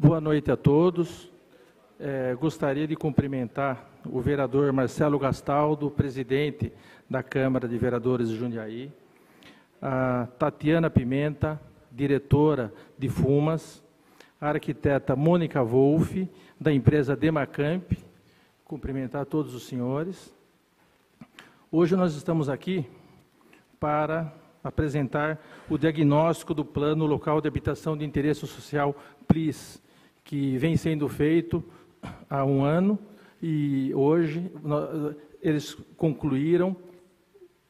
Boa noite a todos. Gostaria de cumprimentar o vereador Marcelo Gastaldo, presidente da Câmara de Vereadores de Jundiaí, a Tatiana Pimenta, diretora de Fumas, a arquiteta Mônica Wolff, da empresa Demacamp, cumprimentar todos os senhores. Hoje nós estamos aqui para apresentar o diagnóstico do Plano Local de Habitação de Interesse Social, PLIS, que vem sendo feito há um ano e hoje eles concluíram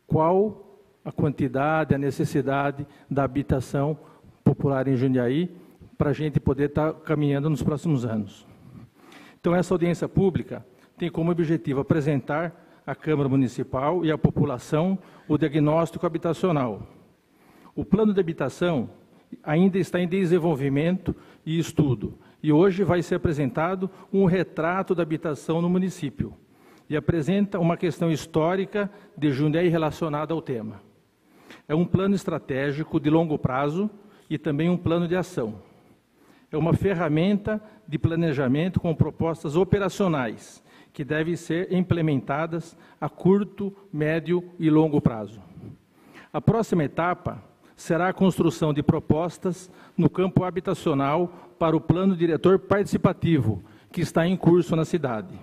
qual a quantidade, a necessidade da habitação popular em Jundiaí para a gente poder estar caminhando nos próximos anos. Então, essa audiência pública tem como objetivo apresentar à Câmara Municipal e à população o diagnóstico habitacional. O plano de habitação ainda está em desenvolvimento e estudo, e hoje vai ser apresentado um retrato da habitação no município, e apresenta uma questão histórica de Jundiaí relacionada ao tema. É um plano estratégico de longo prazo e também um plano de ação. É uma ferramenta de planejamento com propostas operacionais, que devem ser implementadas a curto, médio e longo prazo. A próxima etapa será a construção de propostas no campo habitacional para o plano diretor participativo, que está em curso na cidade.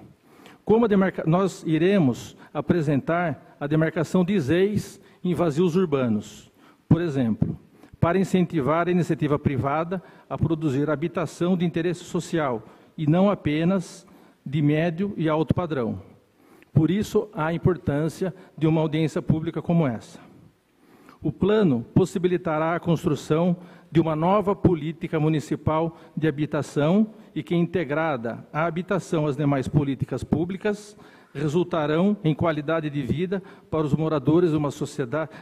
Nós iremos apresentar a demarcação de ZEIs em vazios urbanos, por exemplo, para incentivar a iniciativa privada a produzir habitação de interesse social, e não apenas de médio e alto padrão. Por isso, a importância de uma audiência pública como essa. O plano possibilitará a construção de uma nova política municipal de habitação e que, integrada a habitação às demais políticas públicas, resultarão em qualidade de vida para os moradores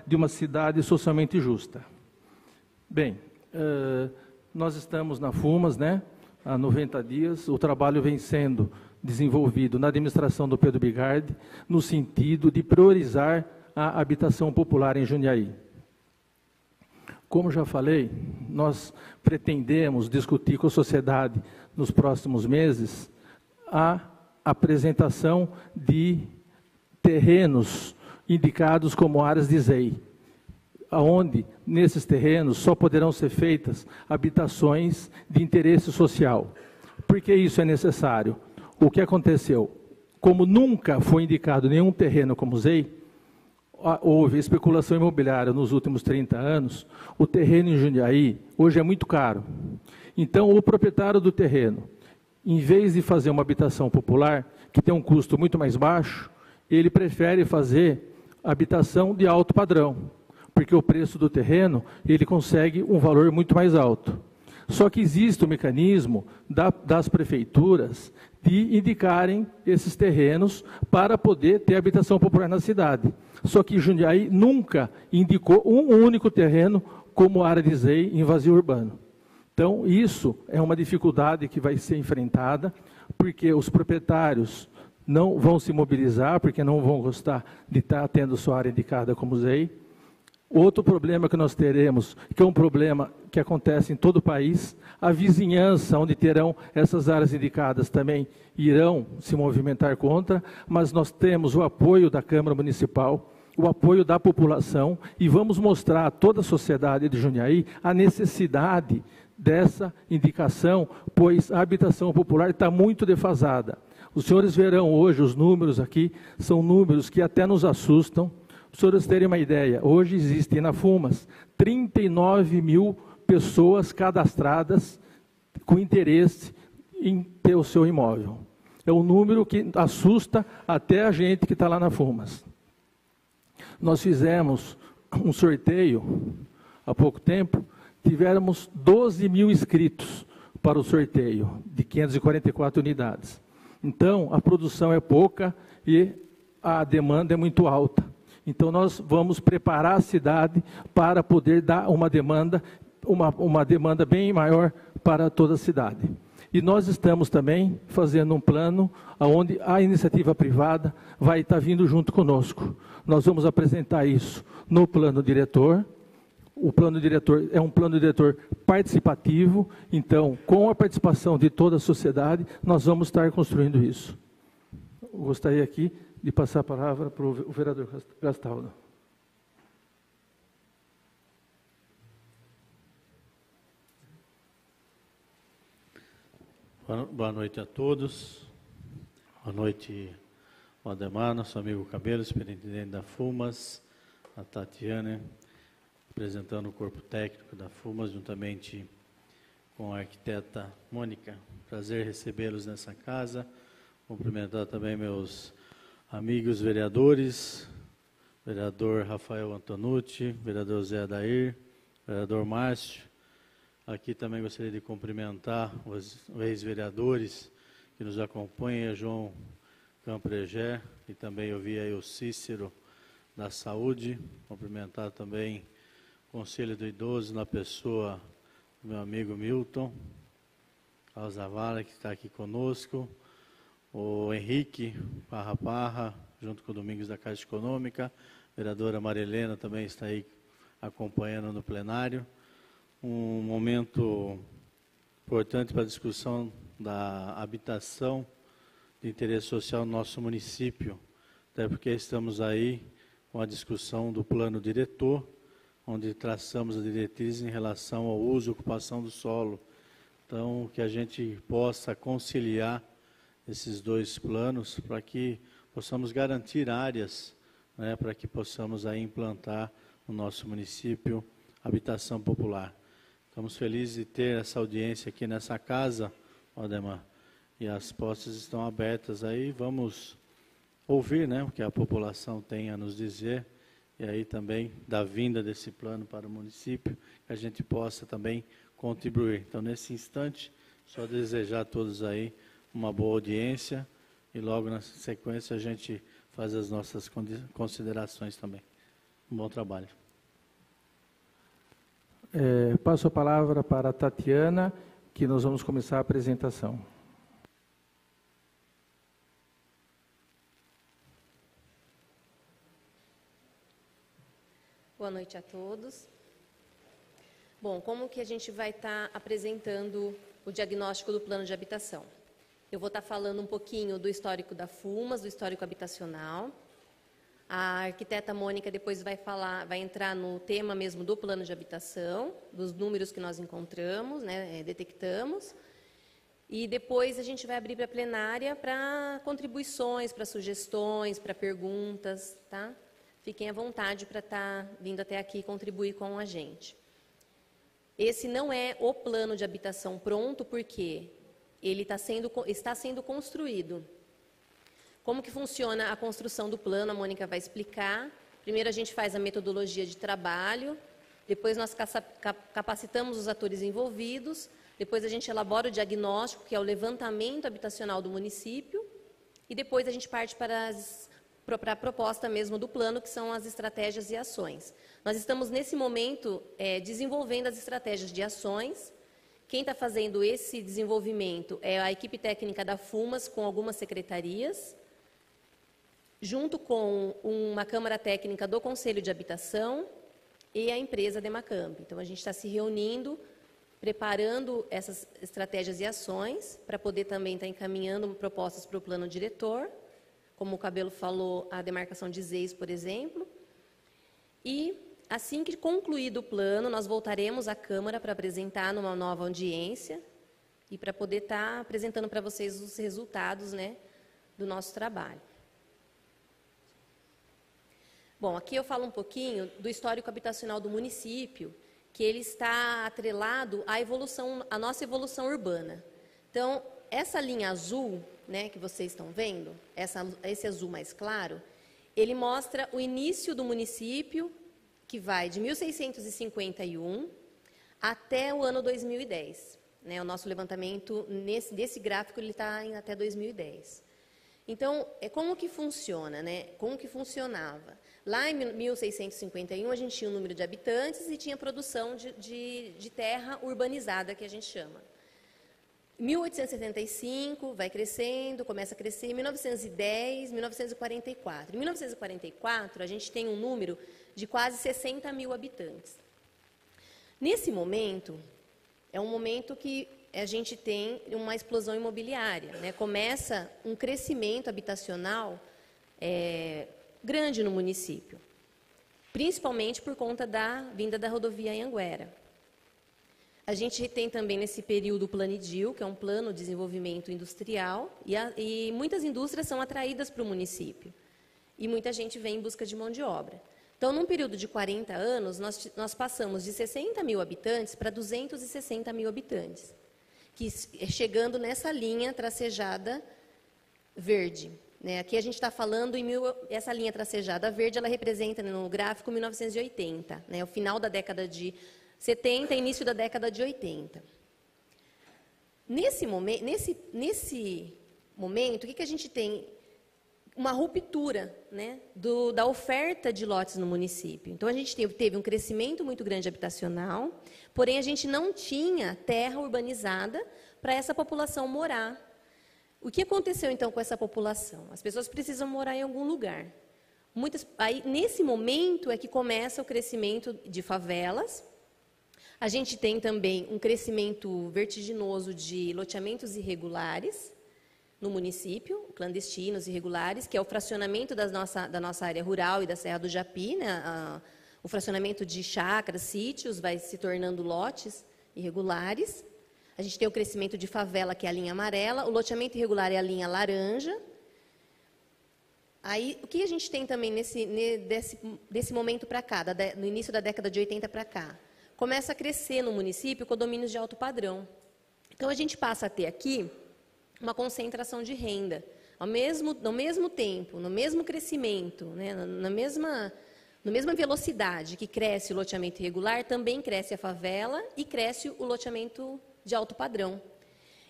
de uma cidade socialmente justa. Bem, nós estamos na Fumas, há 90 dias, o trabalho vem sendo desenvolvido na administração do Pedro Bigardi, no sentido de priorizar a habitação popular em Jundiaí. Como já falei, nós pretendemos discutir com a sociedade nos próximos meses a apresentação de terrenos indicados como áreas de ZEI, onde, nesses terrenos, só poderão ser feitas habitações de interesse social. Por que isso é necessário? O que aconteceu? Como nunca foi indicado nenhum terreno como ZEI, houve especulação imobiliária nos últimos 30 anos, o terreno em Jundiaí hoje é muito caro. Então, o proprietário do terreno, em vez de fazer uma habitação popular, que tem um custo muito mais baixo, ele prefere fazer habitação de alto padrão, porque o preço do terreno, ele consegue um valor muito mais alto. Só que existe o mecanismo das prefeituras de indicarem esses terrenos para poder ter habitação popular na cidade. Só que Jundiaí nunca indicou um único terreno como área de ZEI em vazio urbano. Então, isso é uma dificuldade que vai ser enfrentada, porque os proprietários não vão se mobilizar, porque não vão gostar de estar tendo sua área indicada como ZEI. Outro problema que nós teremos, que é um problema que acontece em todo o país, a vizinhança, onde terão essas áreas indicadas, também irão se movimentar contra, mas nós temos o apoio da Câmara Municipal, o apoio da população, e vamos mostrar a toda a sociedade de Jundiaí a necessidade dessa indicação, pois a habitação popular está muito defasada. Os senhores verão hoje os números aqui, são números que até nos assustam. Para os senhores terem uma ideia, hoje existem na Fumas 39 mil pessoas cadastradas com interesse em ter o seu imóvel. É um número que assusta até a gente que está lá na Fumas. Nós fizemos um sorteio há pouco tempo, tivemos 12 mil inscritos para o sorteio de 544 unidades. Então, a produção é pouca e a demanda é muito alta. Então, nós vamos preparar a cidade para poder dar uma demanda bem maior para toda a cidade. E nós estamos também fazendo um plano onde a iniciativa privada vai estar vindo junto conosco. Nós vamos apresentar isso no plano diretor, O plano diretor é um plano diretor participativo, então, com a participação de toda a sociedade, nós vamos estar construindo isso. Eu gostaria aqui de passar a palavra para o vereador Gastaldo. Boa noite a todos. Boa noite, Ademar, nosso amigo Cabelo, superintendente da FUMAS, a Tatiana, apresentando o corpo técnico da FUMAS, juntamente com a arquiteta Mônica. Prazer recebê-los nessa casa. Cumprimentar também meus amigos vereadores, vereador Rafael Antonucci, vereador Zé Adair, vereador Márcio. Aqui também gostaria de cumprimentar os ex-vereadores que nos acompanham, João Campregé, e também eu vi aí o Cícero da Saúde. Cumprimentar também o Conselho do Idoso, na pessoa do meu amigo Milton Alzavala, que está aqui conosco, o Henrique Parra, junto com o Domingos da Caixa Econômica, a vereadora Marilena também está aí acompanhando no plenário. Um momento importante para a discussão da habitação de interesse social no nosso município, até porque estamos aí com a discussão do plano diretor, onde traçamos as diretrizes em relação ao uso e ocupação do solo. Então, que a gente possa conciliar esses dois planos para que possamos garantir áreas, né, para que possamos aí implantar no nosso município habitação popular. Estamos felizes de ter essa audiência aqui nessa casa, Ademar, e as portas estão abertas aí, vamos ouvir, né, o que a população tem a nos dizer, e aí também da vinda desse plano para o município, que a gente possa também contribuir. Então, nesse instante, só desejar a todos aí uma boa audiência, e logo na sequência a gente faz as nossas considerações também. Um bom trabalho. Passo a palavra para a Tatiana, que nós vamos começar a apresentação. Boa noite a todos. Bom, como que a gente vai estar apresentando o diagnóstico do plano de habitação? Eu vou estar falando um pouquinho do histórico da FUMAS, do histórico habitacional. A arquiteta Mônica depois vai entrar no tema mesmo do plano de habitação, dos números que nós encontramos, né, detectamos. E depois a gente vai abrir para a plenária para contribuições, para sugestões, para perguntas, tá? Fiquem à vontade para estar vindo até aqui contribuir com a gente. Esse não é o plano de habitação pronto, porque ele está sendo construído. Como que funciona a construção do plano, a Mônica vai explicar. Primeiro a gente faz a metodologia de trabalho, depois nós capacitamos os atores envolvidos, depois a gente elabora o diagnóstico, que é o levantamento habitacional do município, e depois a gente parte para a proposta mesmo do plano, que são as estratégias e ações. Nós estamos, nesse momento, desenvolvendo as estratégias de ações. Quem está fazendo esse desenvolvimento é a equipe técnica da FUMAS, com algumas secretarias, junto com uma Câmara Técnica do Conselho de Habitação e a empresa Demacamp. Então, a gente está se reunindo, preparando essas estratégias e ações, para poder também estar encaminhando propostas para o plano diretor, como o Cabelo falou, a demarcação de ZEIS, por exemplo. E, assim que concluído o plano, nós voltaremos à Câmara para apresentar numa nova audiência e para poder estar apresentando para vocês os resultados, né, do nosso trabalho. Bom, aqui eu falo um pouquinho do histórico habitacional do município, que ele está atrelado à nossa evolução urbana. Então, essa linha azul, né, que vocês estão vendo, esse azul mais claro, ele mostra o início do município, que vai de 1651 até o ano 2010. Né, o nosso levantamento, desse gráfico, ele está até 2010. Então, como que funciona, né? Como que funcionava? Lá em 1651, a gente tinha um número de habitantes e tinha produção de terra urbanizada, que a gente chama. 1875, vai crescendo, começa a crescer. 1910, 1944. Em 1944, a gente tem um número de quase 60 mil habitantes. Nesse momento, é um momento que a gente tem uma explosão imobiliária, né? Começa um crescimento habitacional grande no município, principalmente por conta da vinda da rodovia Anhanguera. A gente tem também nesse período o Planidil, que é um plano de desenvolvimento industrial, e muitas indústrias são atraídas para o município, e muita gente vem em busca de mão de obra. Então, num período de 40 anos, nós passamos de 60 mil habitantes para 260 mil habitantes, que chegando nessa linha tracejada verde. Né? Aqui a gente está falando essa linha tracejada verde, ela representa no gráfico 1980, né? O final da década de 70, início da década de 80. Nesse momento, o que a gente tem? Uma ruptura, né, da oferta de lotes no município. Então, a gente teve um crescimento muito grande habitacional, porém, a gente não tinha terra urbanizada para essa população morar. O que aconteceu, então, com essa população? As pessoas precisam morar em algum lugar. Aí, nesse momento, é que começa o crescimento de favelas. A gente tem também um crescimento vertiginoso de loteamentos irregulares no município, clandestinos, irregulares, que é o fracionamento da nossa área rural e da Serra do Japi, né? O fracionamento de chácaras, sítios, vai se tornando lotes irregulares. A gente tem o crescimento de favela, que é a linha amarela, o loteamento irregular é a linha laranja. Aí, o que a gente tem também desse momento para cá, no início da década de 80 para cá? Começa a crescer no município condomínios de alto padrão. Então, a gente passa a ter aqui uma concentração de renda. No mesmo tempo, no mesmo crescimento, né, na mesma velocidade que cresce o loteamento irregular, também cresce a favela e cresce o loteamento de alto padrão.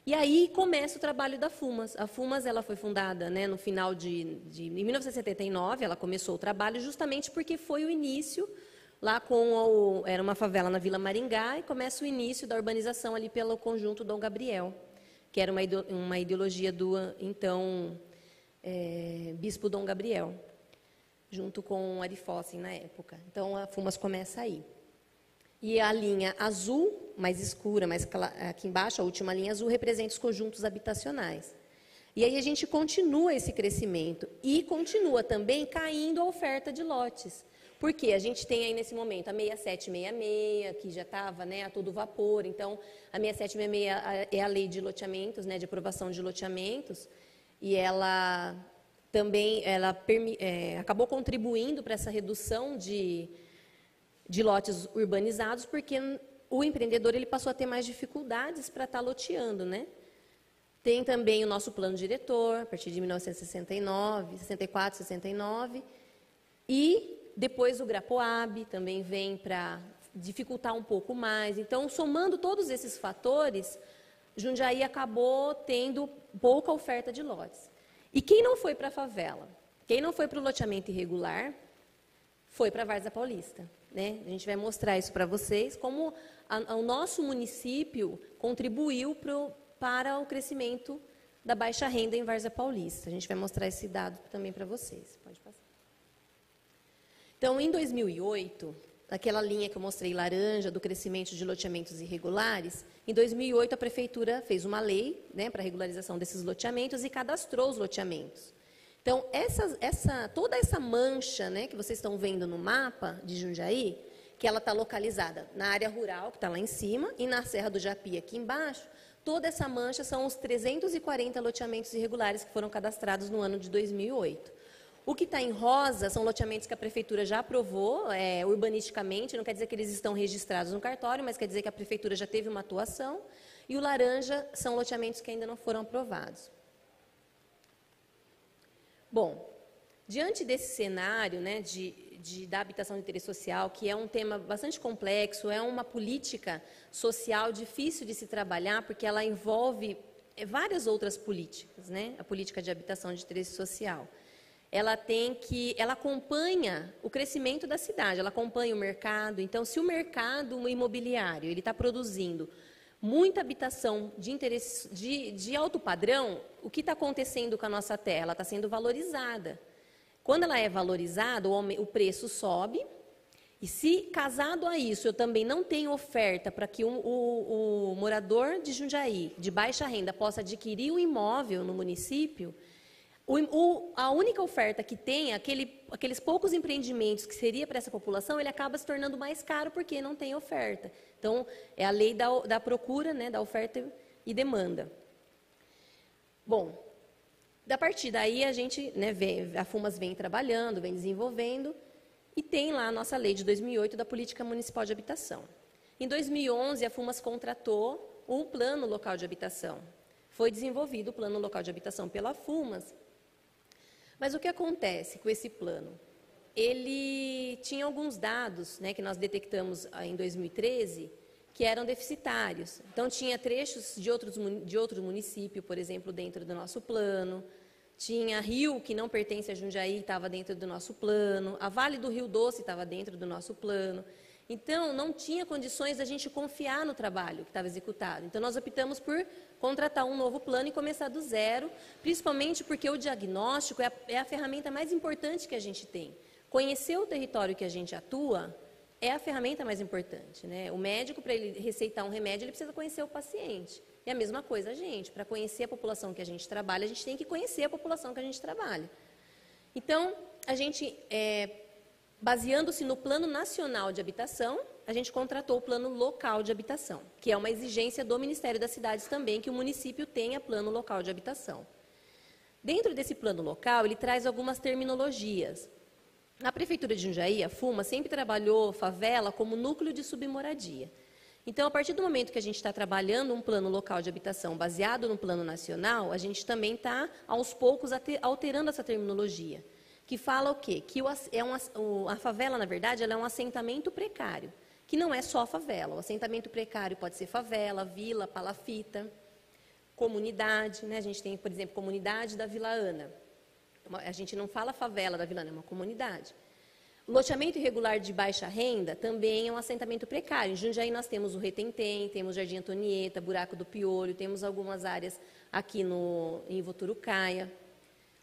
E aí começa o trabalho da FUMAS. A FUMAS ela foi fundada, né, no final em 1979, ela começou o trabalho justamente porque foi o início, lá era uma favela na Vila Maringá, e começa o início da urbanização ali pelo conjunto Dom Gabriel, que era uma ideologia do, então, bispo Dom Gabriel, junto com Ari Fossen na época. Então, a FUMAS começa aí. E a linha azul, mais escura, aqui embaixo, a última linha azul, representa os conjuntos habitacionais. E aí a gente continua esse crescimento e continua também caindo a oferta de lotes. Porque a gente tem aí nesse momento a 6766, que já estava, né, a todo vapor. Então, a 6766 é a lei de loteamentos, né, de aprovação de loteamentos, e ela também acabou contribuindo para essa redução de lotes urbanizados, porque o empreendedor ele passou a ter mais dificuldades para estar loteando, né? Tem também o nosso plano diretor, a partir de 1969, 64, 69, e depois o Grapoab também vem para dificultar um pouco mais. Então, somando todos esses fatores, Jundiaí acabou tendo pouca oferta de lotes. E quem não foi para a favela, quem não foi para o loteamento irregular, foi para a Várzea Paulista. Né? A gente vai mostrar isso para vocês, como o nosso município contribuiu para o crescimento da baixa renda em Várzea Paulista. A gente vai mostrar esse dado também para vocês. Pode passar. Então, em 2008, aquela linha que eu mostrei laranja do crescimento de loteamentos irregulares, em 2008 a prefeitura fez uma lei, né, para a regularização desses loteamentos e cadastrou os loteamentos. Então, toda essa mancha, né, que vocês estão vendo no mapa de Jundiaí, que ela está localizada na área rural, que está lá em cima, e na Serra do Japi, aqui embaixo, toda essa mancha são os 340 loteamentos irregulares que foram cadastrados no ano de 2008. O que está em rosa são loteamentos que a prefeitura já aprovou urbanisticamente, não quer dizer que eles estão registrados no cartório, mas quer dizer que a prefeitura já teve uma atuação, e o laranja são loteamentos que ainda não foram aprovados. Bom, diante desse cenário, né, da habitação de interesse social, que é um tema bastante complexo, é uma política social difícil de se trabalhar, porque ela envolve várias outras políticas, né, a política de habitação de interesse social. Ela acompanha o crescimento da cidade, ela acompanha o mercado. Então, se o mercado imobiliário ele está produzindo muita habitação de interesse de alto padrão, o que está acontecendo com a nossa terra? Ela está sendo valorizada. Quando ela é valorizada, o preço sobe E se, casado a isso, eu também não tenho oferta para que o morador de Jundiaí, de baixa renda, possa adquirir um imóvel no município, a única oferta que tem, aqueles poucos empreendimentos que seria para essa população, ele acaba se tornando mais caro porque não tem oferta. Então, é a lei da procura, né, da oferta e demanda. Bom, da partir daí a gente, né, a FUMAS vem trabalhando, vem desenvolvendo, e tem lá a nossa lei de 2008 da Política Municipal de Habitação. Em 2011, a FUMAS contratou o Plano Local de Habitação. Foi desenvolvido o Plano Local de Habitação pela FUMAS. Mas o que acontece com esse plano? Ele tinha alguns dados, né, que nós detectamos em 2013, que eram deficitários. Então, tinha trechos de outro município, por exemplo, dentro do nosso plano. Tinha Rio, que não pertence a Jundiaí, estava dentro do nosso plano. A Vale do Rio Doce estava dentro do nosso plano. Então, não tinha condições da gente confiar no trabalho que estava executado. Então, nós optamos por contratar um novo plano e começar do zero, principalmente porque o diagnóstico é a ferramenta mais importante que a gente tem. Conhecer o território que a gente atua é a ferramenta mais importante, né? O médico, para ele receitar um remédio, ele precisa conhecer o paciente. E a mesma coisa a gente, para conhecer a população que a gente trabalha, a gente tem que conhecer a população que a gente trabalha. Então, a gente, baseando-se no Plano Nacional de Habitação, a gente contratou o Plano Local de Habitação, que é uma exigência do Ministério das Cidades também, que o município tenha plano local de habitação. Dentro desse plano local, ele traz algumas terminologias. Na Prefeitura de Jundiaí, a FUMA sempre trabalhou favela como núcleo de submoradia. Então, a partir do momento que a gente está trabalhando um plano local de habitação baseado no plano nacional, a gente também está, aos poucos, alterando essa terminologia, que fala o quê? Que a favela, na verdade, ela é um assentamento precário, que não é só favela. O assentamento precário pode ser favela, vila, palafita, comunidade, né? A gente tem, por exemplo, comunidade da Vila Ana. A gente não fala favela da Vila Ana, é uma comunidade. Loteamento irregular de baixa renda também é um assentamento precário. Em Jundiaí nós temos o Retentem, temos Jardim Antonieta, Buraco do Piolho, temos algumas áreas aqui em Voturucaia.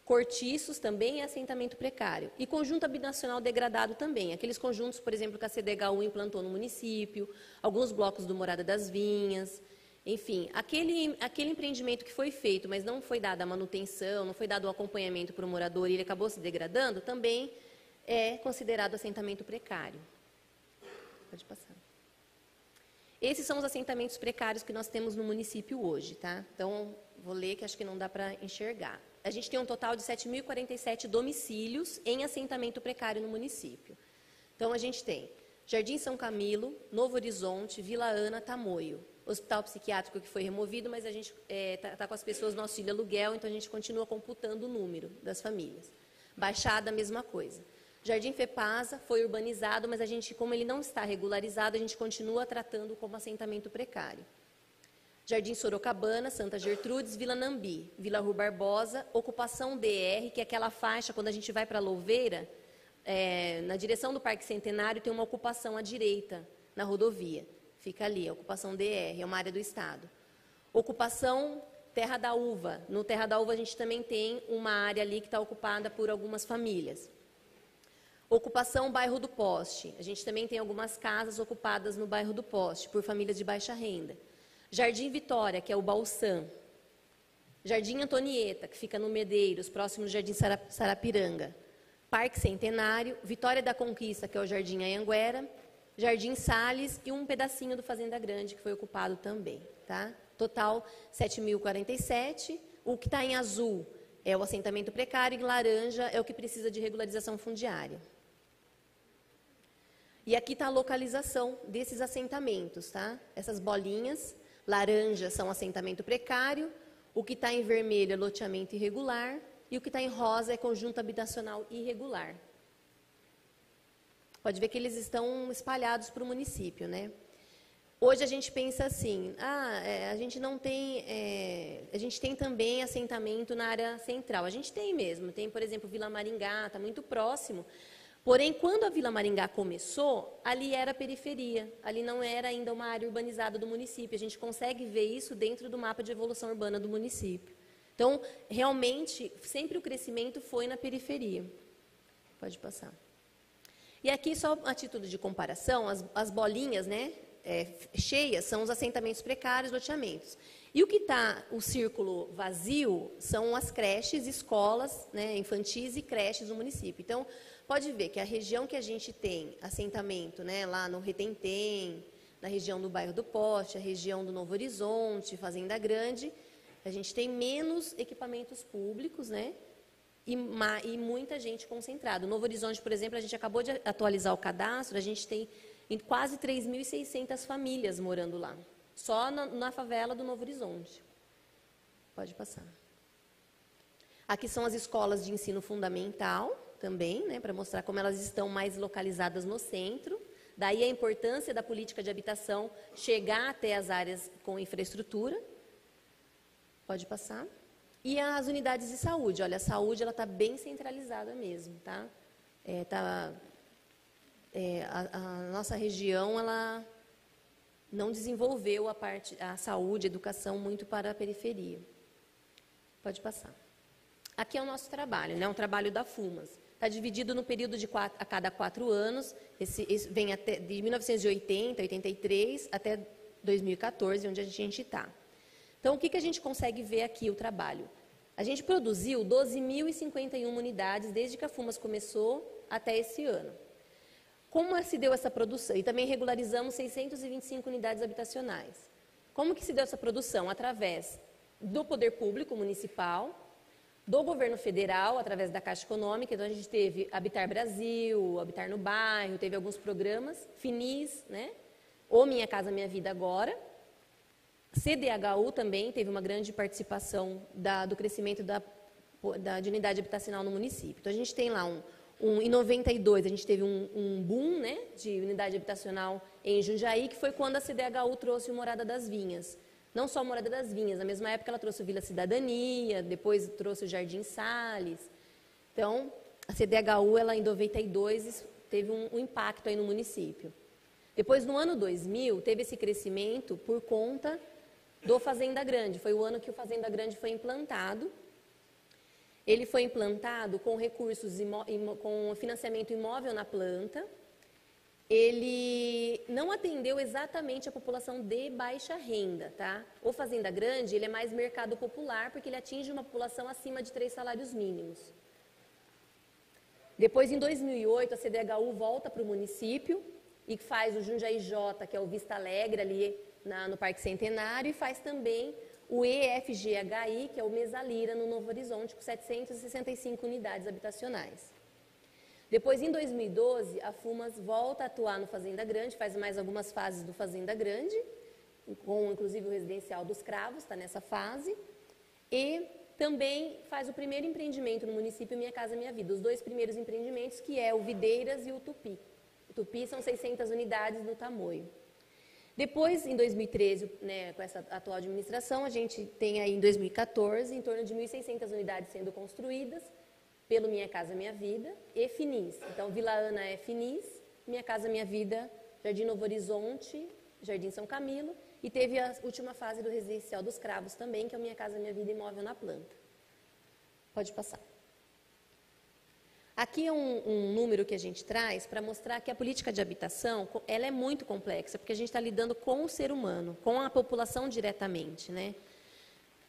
Cortiços também é assentamento precário. E conjunto habitacional degradado também. Aqueles conjuntos, por exemplo, que a CDHU implantou no município, alguns blocos do Morada das Vinhas. Enfim, aquele empreendimento que foi feito, mas não foi dada a manutenção, não foi dado o acompanhamento para o morador e ele acabou se degradando, também é considerado assentamento precário. Pode passar. Esses são os assentamentos precários que nós temos no município hoje, tá? Então, vou ler que acho que não dá para enxergar. A gente tem um total de 7.047 domicílios em assentamento precário no município. Então, a gente tem Jardim São Camilo, Novo Horizonte, Vila Ana, Tamoio. Hospital psiquiátrico que foi removido, mas a gente está com as pessoas no auxílio aluguel, então a gente continua computando o número das famílias. Baixada, a mesma coisa. Jardim Fepasa foi urbanizado, mas a gente, como ele não está regularizado, a gente continua tratando como assentamento precário. Jardim Sorocabana, Santa Gertrudes, Vila Nambi, Vila Rui Barbosa, ocupação DR, que é aquela faixa, quando a gente vai para Louveira, na direção do Parque Centenário, tem uma ocupação à direita, na rodovia. Fica ali, a ocupação DR, é uma área do Estado. Ocupação Terra da Uva. No Terra da Uva a gente também tem uma área ali que está ocupada por algumas famílias. Ocupação Bairro do Poste. A gente também tem algumas casas ocupadas no Bairro do Poste, por famílias de baixa renda. Jardim Vitória, que é o Balsam. Jardim Antonieta, que fica no Medeiros, próximo do Jardim Sarapiranga. Parque Centenário, Vitória da Conquista, que é o Jardim Anhanguera. Jardim Salles e um pedacinho do Fazenda Grande, que foi ocupado também. Tá? Total, 7.047. O que está em azul é o assentamento precário e em laranja é o que precisa de regularização fundiária. E aqui está a localização desses assentamentos. Tá? Essas bolinhas, laranja são assentamento precário, o que está em vermelho é loteamento irregular e o que está em rosa é conjunto habitacional irregular. Pode ver que eles estão espalhados para o município, né? Hoje a gente pensa assim, a gente não tem, a gente tem também assentamento na área central. A gente tem mesmo, tem, por exemplo, Vila Maringá, está muito próximo. Porém, quando a Vila Maringá começou, ali era periferia, ali não era ainda uma área urbanizada do município. A gente consegue ver isso dentro do mapa de evolução urbana do município. Então, realmente, sempre o crescimento foi na periferia. Pode passar. E aqui, só a título de comparação, as bolinhas, né, cheias são os assentamentos precários, loteamentos. E o que está, o círculo vazio, são as creches, escolas, né, infantis e creches do município. Então, pode ver que a região que a gente tem assentamento, né, lá no Retentem, na região do bairro do Poste, a região do Novo Horizonte, Fazenda Grande, a gente tem menos equipamentos públicos, né, e muita gente concentrada. No Novo Horizonte, por exemplo, a gente acabou de atualizar o cadastro, a gente tem quase 3.600 famílias morando lá, só na favela do Novo Horizonte. Pode passar. Aqui são as escolas de ensino fundamental também, né, para mostrar como elas estão mais localizadas no centro. Daí a importância da política de habitação chegar até as áreas com infraestrutura. Pode passar. E as unidades de saúde. Olha, a saúde está bem centralizada mesmo, tá? A nossa região, ela não desenvolveu a saúde, a educação muito para a periferia. Pode passar. Aqui é o nosso trabalho, né? Um trabalho da FUMAS. Está dividido no período a cada 4 anos. Esse vem até de 1980, 83 até 2014, onde a gente está. Então, o que a gente consegue ver aqui, o trabalho? A gente produziu 12.051 unidades desde que a FUMAS começou até esse ano. Como se deu essa produção? E também regularizamos 625 unidades habitacionais. Como que se deu essa produção? Através do poder público municipal, do governo federal, através da Caixa Econômica. Então, a gente teve Habitar Brasil, Habitar no Bairro, teve alguns programas, Finis, né? Ou Minha Casa Minha Vida Agora. CDHU também teve uma grande participação do crescimento de unidade habitacional no município. Então, a gente tem lá em 92, a gente teve um boom, né, de unidade habitacional em Jundiaí, que foi quando a CDHU trouxe o Morada das Vinhas. Não só a Morada das Vinhas, na mesma época ela trouxe o Vila Cidadania, depois trouxe o Jardim Salles. Então, a CDHU, ela, em 92, teve um impacto aí no município. Depois, no ano 2000, teve esse crescimento por conta do Fazenda Grande. Foi o ano que o Fazenda Grande foi implantado. Ele foi implantado com recursos, com financiamento imóvel na planta. Ele não atendeu exatamente a população de baixa renda, tá? O Fazenda Grande, ele é mais mercado popular, porque ele atinge uma população acima de 3 salários mínimos. Depois, em 2008, a CDHU volta para o município e faz o Jundiaí J, que é o Vista Alegre, ali no Parque Centenário, e faz também o EFGHI, que é o Mesalira, no Novo Horizonte, com 765 unidades habitacionais. Depois, em 2012, a FUMAS volta a atuar no Fazenda Grande, faz mais algumas fases do Fazenda Grande, com inclusive o residencial dos Cravos, está nessa fase, e também faz o primeiro empreendimento no município Minha Casa Minha Vida, os 2 primeiros empreendimentos, que é o Videiras e o Tupi. O Tupi são 600 unidades no Tamoio. Depois, em 2013, né, com essa atual administração, a gente tem aí em 2014 em torno de 1.600 unidades sendo construídas pelo Minha Casa Minha Vida e Finis. Então, Vila Ana é Finis, Minha Casa Minha Vida, Jardim Novo Horizonte, Jardim São Camilo, e teve a última fase do residencial dos Cravos também, que é o Minha Casa Minha Vida Imóvel na Planta. Pode passar. Aqui é um número que a gente traz para mostrar que a política de habitação, ela é muito complexa, porque a gente está lidando com o ser humano, com a população diretamente, né?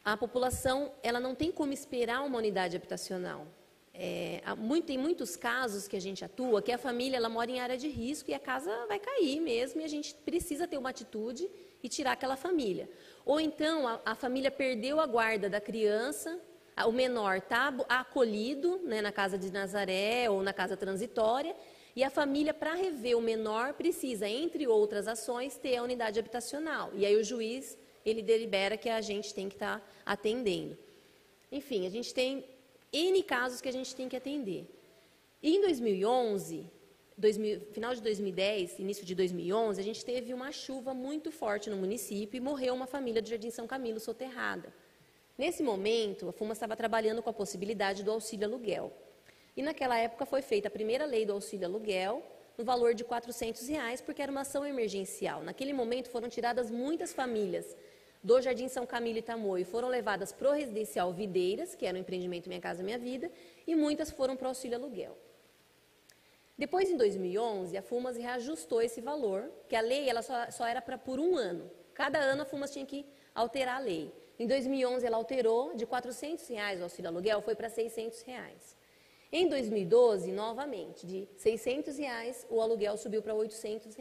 A população, ela não tem como esperar uma unidade habitacional. Tem muitos casos que a gente atua, que a família, ela mora em área de risco e a casa vai cair mesmo, e a gente precisa ter uma atitude e tirar aquela família. Ou então, a família perdeu a guarda da criança, o menor está acolhido, né, na casa de Nazaré ou na casa transitória, e a família, para rever o menor, precisa, entre outras ações, ter a unidade habitacional. E aí o juiz, ele delibera que a gente tem que estar atendendo. Enfim, a gente tem N casos que a gente tem que atender. E em 2011, final de 2010, início de 2011, a gente teve uma chuva muito forte no município e morreu uma família do Jardim São Camilo soterrada. Nesse momento, a FUMAS estava trabalhando com a possibilidade do auxílio aluguel. E naquela época foi feita a primeira lei do auxílio aluguel, no valor de R$400, porque era uma ação emergencial. Naquele momento foram tiradas muitas famílias do Jardim São Camilo e Tamoio, foram levadas para o residencial Videiras, que era o empreendimento Minha Casa Minha Vida, e muitas foram para o auxílio aluguel. Depois, em 2011, a Fumas reajustou esse valor, que a lei ela só era por um ano. Cada ano a Fumas tinha que alterar a lei. Em 2011, ela alterou de R$ 400 o auxílio aluguel, foi para R$ 600. Em 2012, novamente, de R$ 600, o aluguel subiu para R$ 800.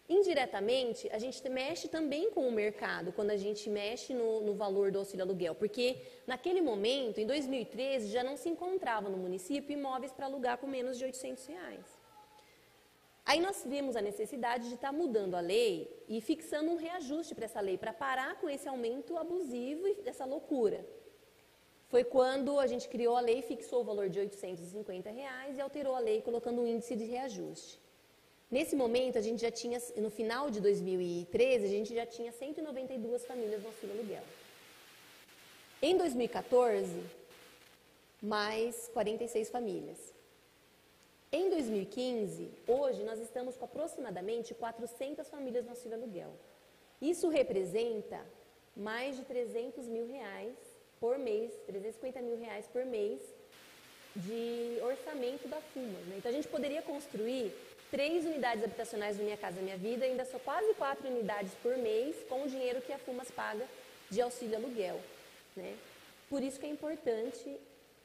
Indiretamente, a gente mexe também com o mercado, quando a gente mexe no valor do auxílio aluguel, porque naquele momento, em 2013, já não se encontrava no município imóveis para alugar com menos de R$ 800. Aí nós vimos a necessidade de estar mudando a lei e fixando um reajuste para essa lei, para parar com esse aumento abusivo e dessa loucura. Foi quando a gente criou a lei, fixou o valor de R$ 850 e alterou a lei colocando um índice de reajuste. Nesse momento, a gente já tinha, no final de 2013, a gente já tinha 192 famílias no auxílio aluguel. Em 2014, mais 46 famílias. Em 2015, hoje, nós estamos com aproximadamente 400 famílias no auxílio aluguel. Isso representa mais de R$300 mil por mês, R$350 mil por mês de orçamento da Fumas, né? Então, a gente poderia construir 3 unidades habitacionais do Minha Casa Minha Vida, ainda só quase 4 unidades por mês, com o dinheiro que a Fumas paga de auxílio aluguel, né? Por isso que é importante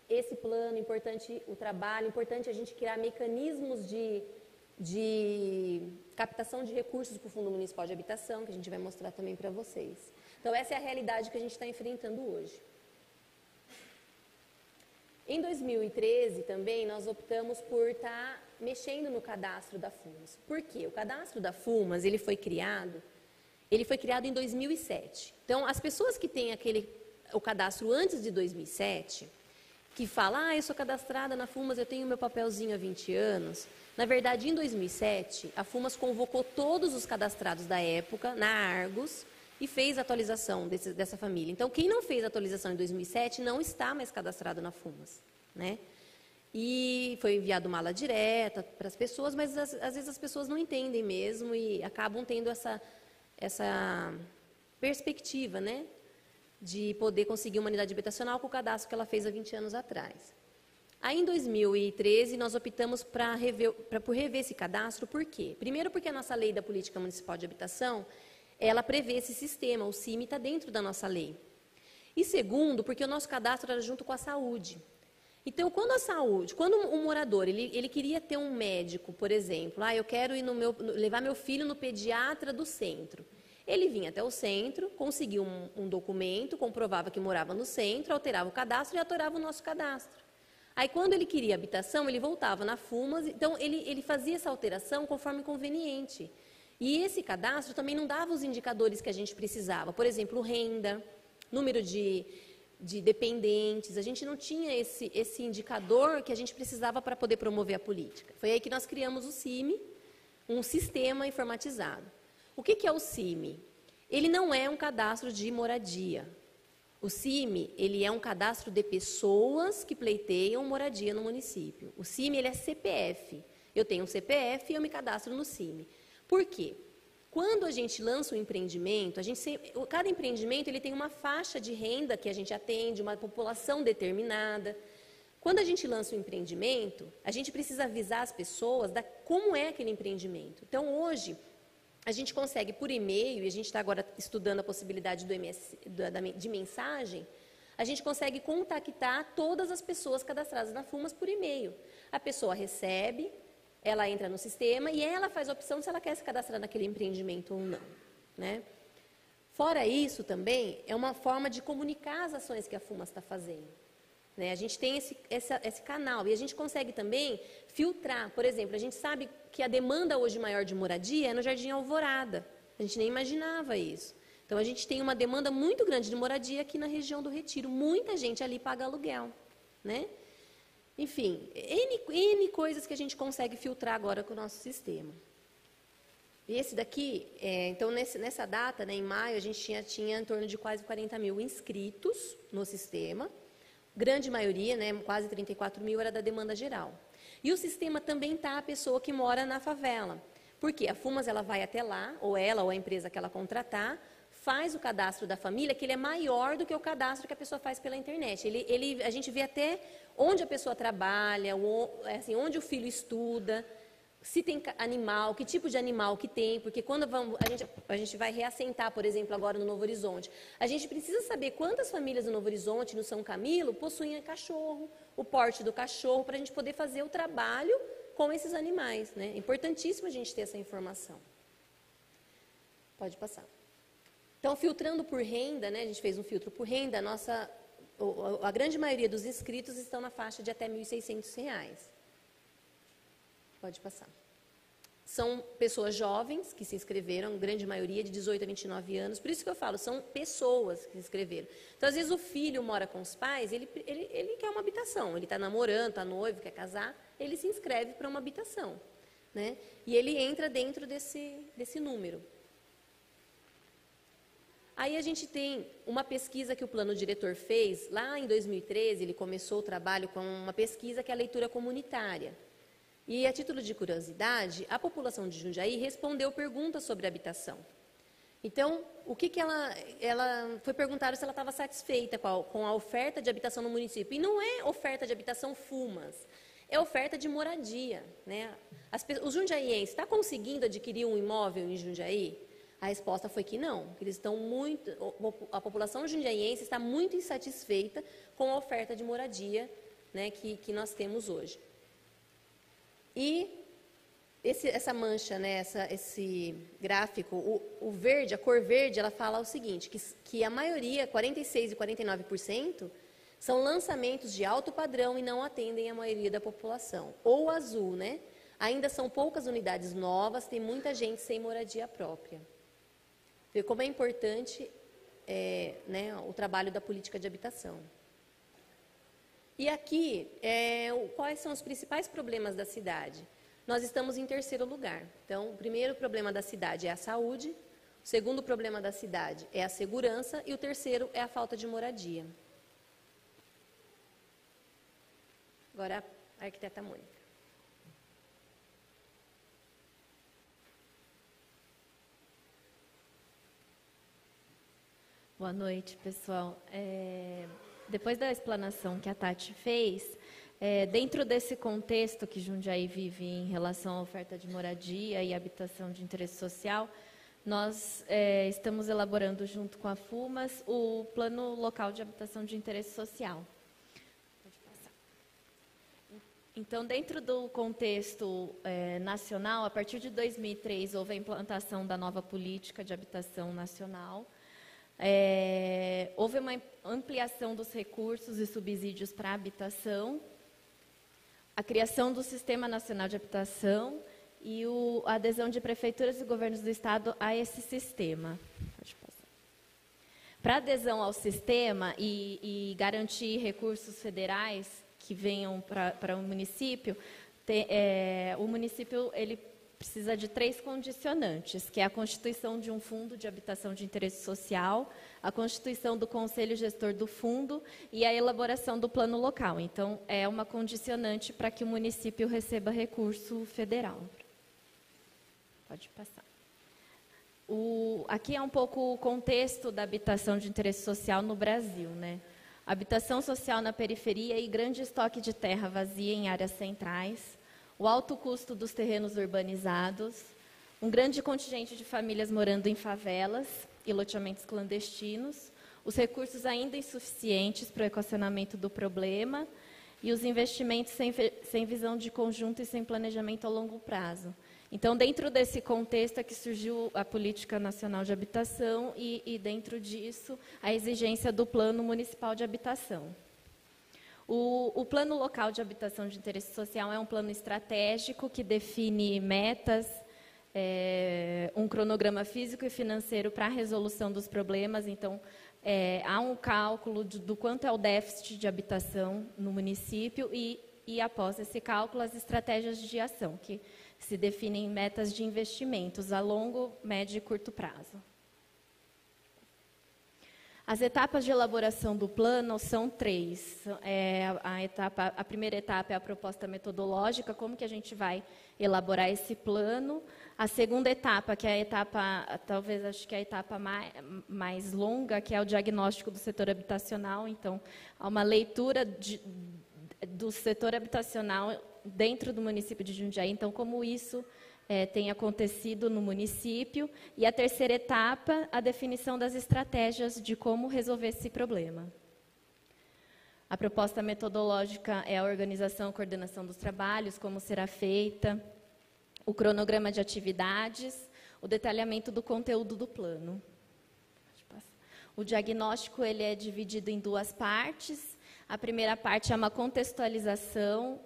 esse plano, importante o trabalho, importante a gente criar mecanismos de captação de recursos para o Fundo Municipal de Habitação, que a gente vai mostrar também para vocês. Então, essa é a realidade que a gente está enfrentando hoje. Em 2013, também, nós optamos por estar mexendo no cadastro da Fumas. Por quê? O cadastro da Fumas, ele foi criado em 2007. Então, as pessoas que têm o cadastro antes de 2007, que falam, eu sou cadastrada na Fumas, eu tenho meu papelzinho há 20 anos. Na verdade, em 2007, a Fumas convocou todos os cadastrados da época, na Argos, e fez a atualização dessa família. Então, quem não fez a atualização em 2007 não está mais cadastrado na Fumas, né? E foi enviado mala direta para as pessoas, mas às vezes as pessoas não entendem mesmo e acabam tendo essa perspectiva, né, de poder conseguir uma unidade habitacional com o cadastro que ela fez há 20 anos atrás. Aí, em 2013, nós optamos por rever esse cadastro. Por quê? Primeiro, porque a nossa lei da Política Municipal de Habitação, ela prevê esse sistema, o CIMI está dentro da nossa lei. E segundo, porque o nosso cadastro era junto com a saúde. Então, quando um morador, ele queria ter um médico, por exemplo, eu quero ir levar meu filho no pediatra do centro. Ele vinha até o centro, conseguia um documento, comprovava que morava no centro, alterava o cadastro e alterava o nosso cadastro. Aí, quando ele queria habitação, ele voltava na Fumas, então ele fazia essa alteração conforme conveniente. E esse cadastro também não dava os indicadores que a gente precisava, por exemplo, renda, número de dependentes, a gente não tinha esse indicador que a gente precisava para poder promover a política. Foi aí que nós criamos o CIMI, um sistema informatizado. O que é o CIMI? Ele não é um cadastro de moradia. O CIMI, ele é um cadastro de pessoas que pleiteiam moradia no município. O CIMI, ele é CPF. Eu tenho um CPF e eu me cadastro no CIMI. Por quê? Quando a gente lança um empreendimento, cada empreendimento ele tem uma faixa de renda que a gente atende, uma população determinada. Quando a gente lança um empreendimento, a gente precisa avisar as pessoas como é aquele empreendimento. Então, hoje, a gente consegue por e-mail, e a gente está agora estudando a possibilidade de mensagem, a gente consegue contactar todas as pessoas cadastradas na Fumas por e-mail. A pessoa recebe, ela entra no sistema e ela faz a opção se ela quer se cadastrar naquele empreendimento ou não, né? Fora isso, também, é uma forma de comunicar as ações que a Fumas está fazendo, né? A gente tem esse canal e a gente consegue também filtrar. Por exemplo, a gente sabe que a demanda hoje maior de moradia é no Jardim Alvorada. A gente nem imaginava isso. Então, a gente tem uma demanda muito grande de moradia aqui na região do Retiro. Muita gente ali paga aluguel, né? Enfim, N coisas que a gente consegue filtrar agora com o nosso sistema. E esse daqui, então, nessa data, né, em maio, a gente tinha em torno de quase 40 mil inscritos no sistema. Grande maioria, né, quase 34 mil, era da demanda geral. E o sistema também está a pessoa que mora na favela. Por quê? A Fumas ela vai até lá, ou a empresa que ela contratar, faz o cadastro da família, que ele é maior do que o cadastro que a pessoa faz pela internet. A gente vê até onde a pessoa trabalha, assim, onde o filho estuda, se tem animal, que tipo de animal que tem, porque quando a gente vai reassentar, por exemplo, agora no Novo Horizonte, a gente precisa saber quantas famílias no Novo Horizonte, no São Camilo, possuem cachorro, o porte do cachorro, para a gente poder fazer o trabalho com esses animais, né? É importantíssimo a gente ter essa informação. Pode passar. Então, filtrando por renda, né? A gente fez um filtro por renda, a grande maioria dos inscritos estão na faixa de até R$ 1.600. Pode passar. São pessoas jovens que se inscreveram, grande maioria de 18 a 29 anos. Por isso que eu falo, são pessoas que se inscreveram. Então, às vezes, o filho mora com os pais, ele quer uma habitação. Ele está namorando, está noivo, quer casar, ele se inscreve para uma habitação, né? E ele entra dentro desse número. Aí a gente tem uma pesquisa que o plano diretor fez, lá em 2013, ele começou o trabalho com uma pesquisa que é a leitura comunitária. E, a título de curiosidade, a população de Jundiaí respondeu perguntas sobre habitação. Então, ela foi perguntada se ela estava satisfeita com a oferta de habitação no município. E não é oferta de habitação FUMAS, é oferta de moradia, né? Os jundiaienses estão conseguindo adquirir um imóvel em Jundiaí? A resposta foi que não, que a população jundiaiense está muito insatisfeita com a oferta de moradia, né, que nós temos hoje. E essa mancha, né, esse gráfico, o verde, a cor verde, ela fala o seguinte, que a maioria, 46% e 49%, são lançamentos de alto padrão e não atendem a maioria da população. Ou o azul, né? Ainda são poucas unidades novas, tem muita gente sem moradia própria. Vê como é importante né, o trabalho da política de habitação. E aqui, quais são os principais problemas da cidade? Nós estamos em terceiro lugar. Então, o primeiro problema da cidade é a saúde, o segundo problema da cidade é a segurança e o terceiro é a falta de moradia. Agora, a arquiteta Mônica. Boa noite, pessoal. Depois da explanação que a Tati fez, dentro desse contexto que Jundiaí vive em relação à oferta de moradia e habitação de interesse social, nós estamos elaborando junto com a FUMAS o Plano Local de Habitação de Interesse Social. Pode passar. Então, dentro do contexto nacional, a partir de 2003 houve a implantação da nova política de habitação nacional. Houve uma ampliação dos recursos e subsídios para a habitação, a criação do Sistema Nacional de Habitação e a adesão de prefeituras e governos do Estado a esse sistema. Pode passar. Para adesão ao sistema e garantir recursos federais que venham para o município ele precisa de 3 condicionantes, que é a constituição de um fundo de habitação de interesse social, a constituição do conselho gestor do fundo e a elaboração do plano local. Então, é uma condicionante para que o município receba recurso federal. Pode passar. Aqui é um pouco o contexto da habitação de interesse social no Brasil, né? Habitação social na periferia e grande estoque de terra vazia em áreas centrais, o alto custo dos terrenos urbanizados, um grande contingente de famílias morando em favelas e loteamentos clandestinos, os recursos ainda insuficientes para o equacionamento do problema e os investimentos sem visão de conjunto e sem planejamento a longo prazo. Então, dentro desse contexto é que surgiu a Política Nacional de Habitação e dentro disso, a exigência do Plano Municipal de Habitação. O Plano Local de Habitação de Interesse Social é um plano estratégico que define metas, um cronograma físico e financeiro para a resolução dos problemas. Então, há um cálculo do quanto é o déficit de habitação no município e após esse cálculo, as estratégias de ação, que se definem em metas de investimentos a longo, médio e curto prazo. As etapas de elaboração do plano são 3. A primeira etapa é a proposta metodológica, como que a gente vai elaborar esse plano. A segunda etapa, que é a etapa, talvez acho que é a etapa mais longa, que é o diagnóstico do setor habitacional. Então, há uma leitura do setor habitacional dentro do município de Jundiaí. Então, como isso tem acontecido no município. E a terceira etapa, a definição das estratégias de como resolver esse problema. A proposta metodológica é a organização e coordenação dos trabalhos, como será feita, o cronograma de atividades, o detalhamento do conteúdo do plano. O diagnóstico ele é dividido em 2 partes. A primeira parte é uma contextualização,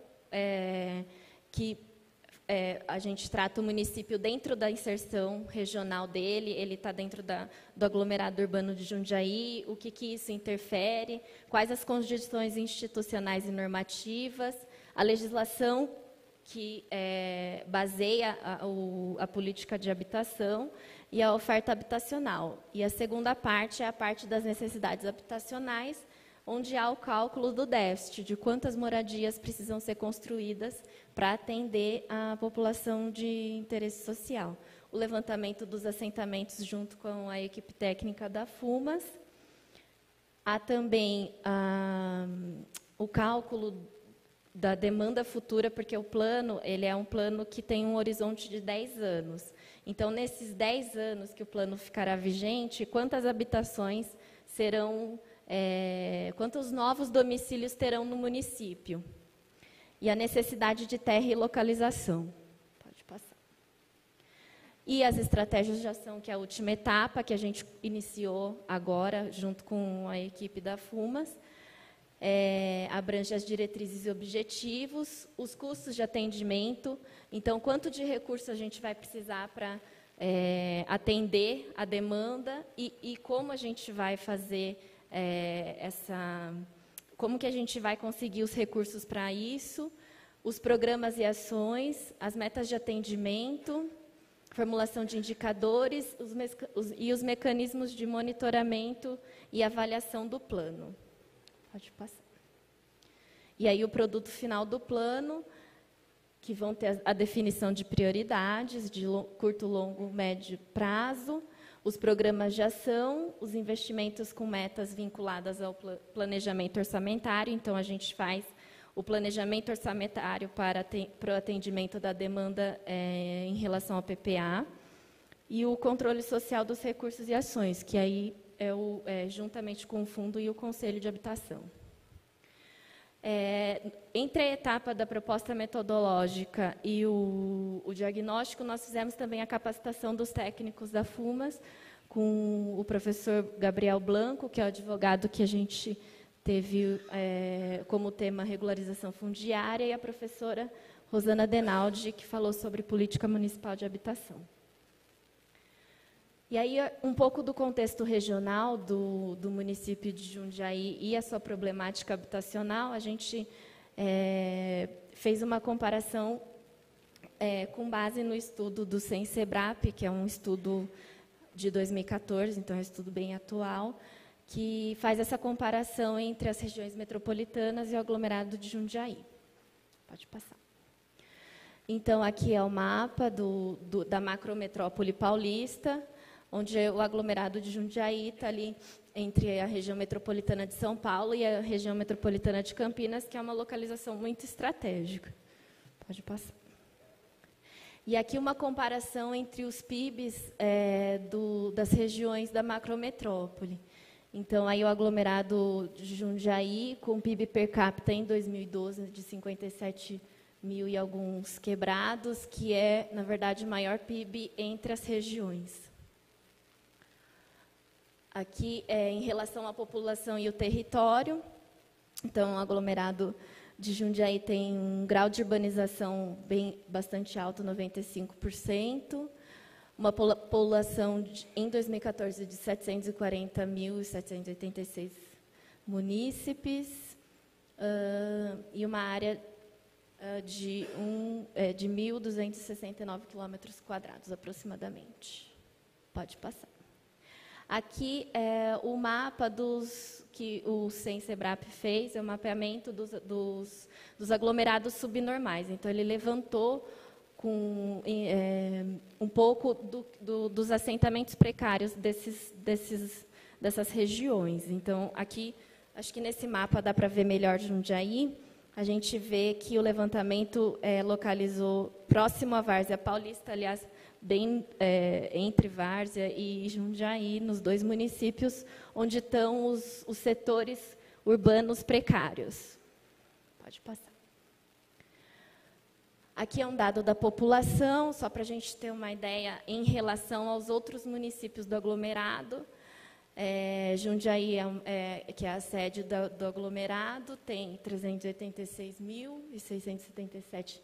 que a gente trata o município dentro da inserção regional dele, ele está dentro do aglomerado urbano de Jundiaí, o que isso interfere, quais as condições institucionais e normativas, a legislação que baseia a política de habitação e a oferta habitacional. E a segunda parte é a parte das necessidades habitacionais, onde há o cálculo do déficit, de quantas moradias precisam ser construídas para atender a população de interesse social. O levantamento dos assentamentos junto com a equipe técnica da FUMAS. Há também o cálculo da demanda futura, porque o plano ele é um plano que tem um horizonte de 10 anos. Então, nesses 10 anos que o plano ficará vigente, quantas habitações serão... quantos novos domicílios terão no município. E a necessidade de terra e localização. Pode passar. E as estratégias de ação, que é a última etapa, que a gente iniciou agora, junto com a equipe da FUMAS, abrange as diretrizes e objetivos, os custos de atendimento, então, quanto de recurso a gente vai precisar para atender a demanda e como a gente vai fazer como que a gente vai conseguir os recursos para isso, os programas e ações, as metas de atendimento, formulação de indicadores e os mecanismos de monitoramento e avaliação do plano. Pode passar. E aí o produto final do plano, que vão ter a definição de prioridades de curto, longo, médio prazo, os programas de ação, os investimentos com metas vinculadas ao planejamento orçamentário. Então, a gente faz o planejamento orçamentário para o atendimento da demanda em relação ao PPA. E o controle social dos recursos e ações, que aí juntamente com o Fundo e o Conselho de Habitação. Entre a etapa da proposta metodológica e o diagnóstico, nós fizemos também a capacitação dos técnicos da FUMAS, com o professor Gabriel Blanco, que é o advogado que a gente teve como tema regularização fundiária, e a professora Rosana Denaldi, que falou sobre política municipal de habitação. E aí, um pouco do contexto regional do município de Jundiaí e a sua problemática habitacional, a gente fez uma comparação com base no estudo do CENSEBRAP, que é um estudo de 2014, então é um estudo bem atual, que faz essa comparação entre as regiões metropolitanas e o aglomerado de Jundiaí. Pode passar. Então, aqui é o mapa da macrometrópole paulista, onde o aglomerado de Jundiaí está ali entre a região metropolitana de São Paulo e a região metropolitana de Campinas, que é uma localização muito estratégica. Pode passar. E aqui uma comparação entre os PIBs das regiões da macrometrópole. Então, aí o aglomerado de Jundiaí, com PIB per capita em 2012 de 57 mil e alguns quebrados, que é, na verdade, o maior PIB entre as regiões. Aqui, em relação à população e o território, então, o aglomerado de Jundiaí tem um grau de urbanização bastante alto, 95%, uma população em 2014 de 740.786 munícipes, e uma área de 1.269 quilômetros quadrados, aproximadamente. Pode passar. Aqui é o mapa que o CENSEBRAP fez, é o mapeamento dos aglomerados subnormais. Então, ele levantou um pouco dos assentamentos precários dessas regiões. Então, aqui, acho que nesse mapa dá para ver melhor Jundiaí. A gente vê que o levantamento localizou próximo à Várzea Paulista, aliás, bem entre Várzea e Jundiaí, nos 2 municípios onde estão os setores urbanos precários. Pode passar. Aqui é um dado da população, só para a gente ter uma ideia em relação aos outros municípios do aglomerado. Jundiaí, que é a sede do aglomerado, tem 386.677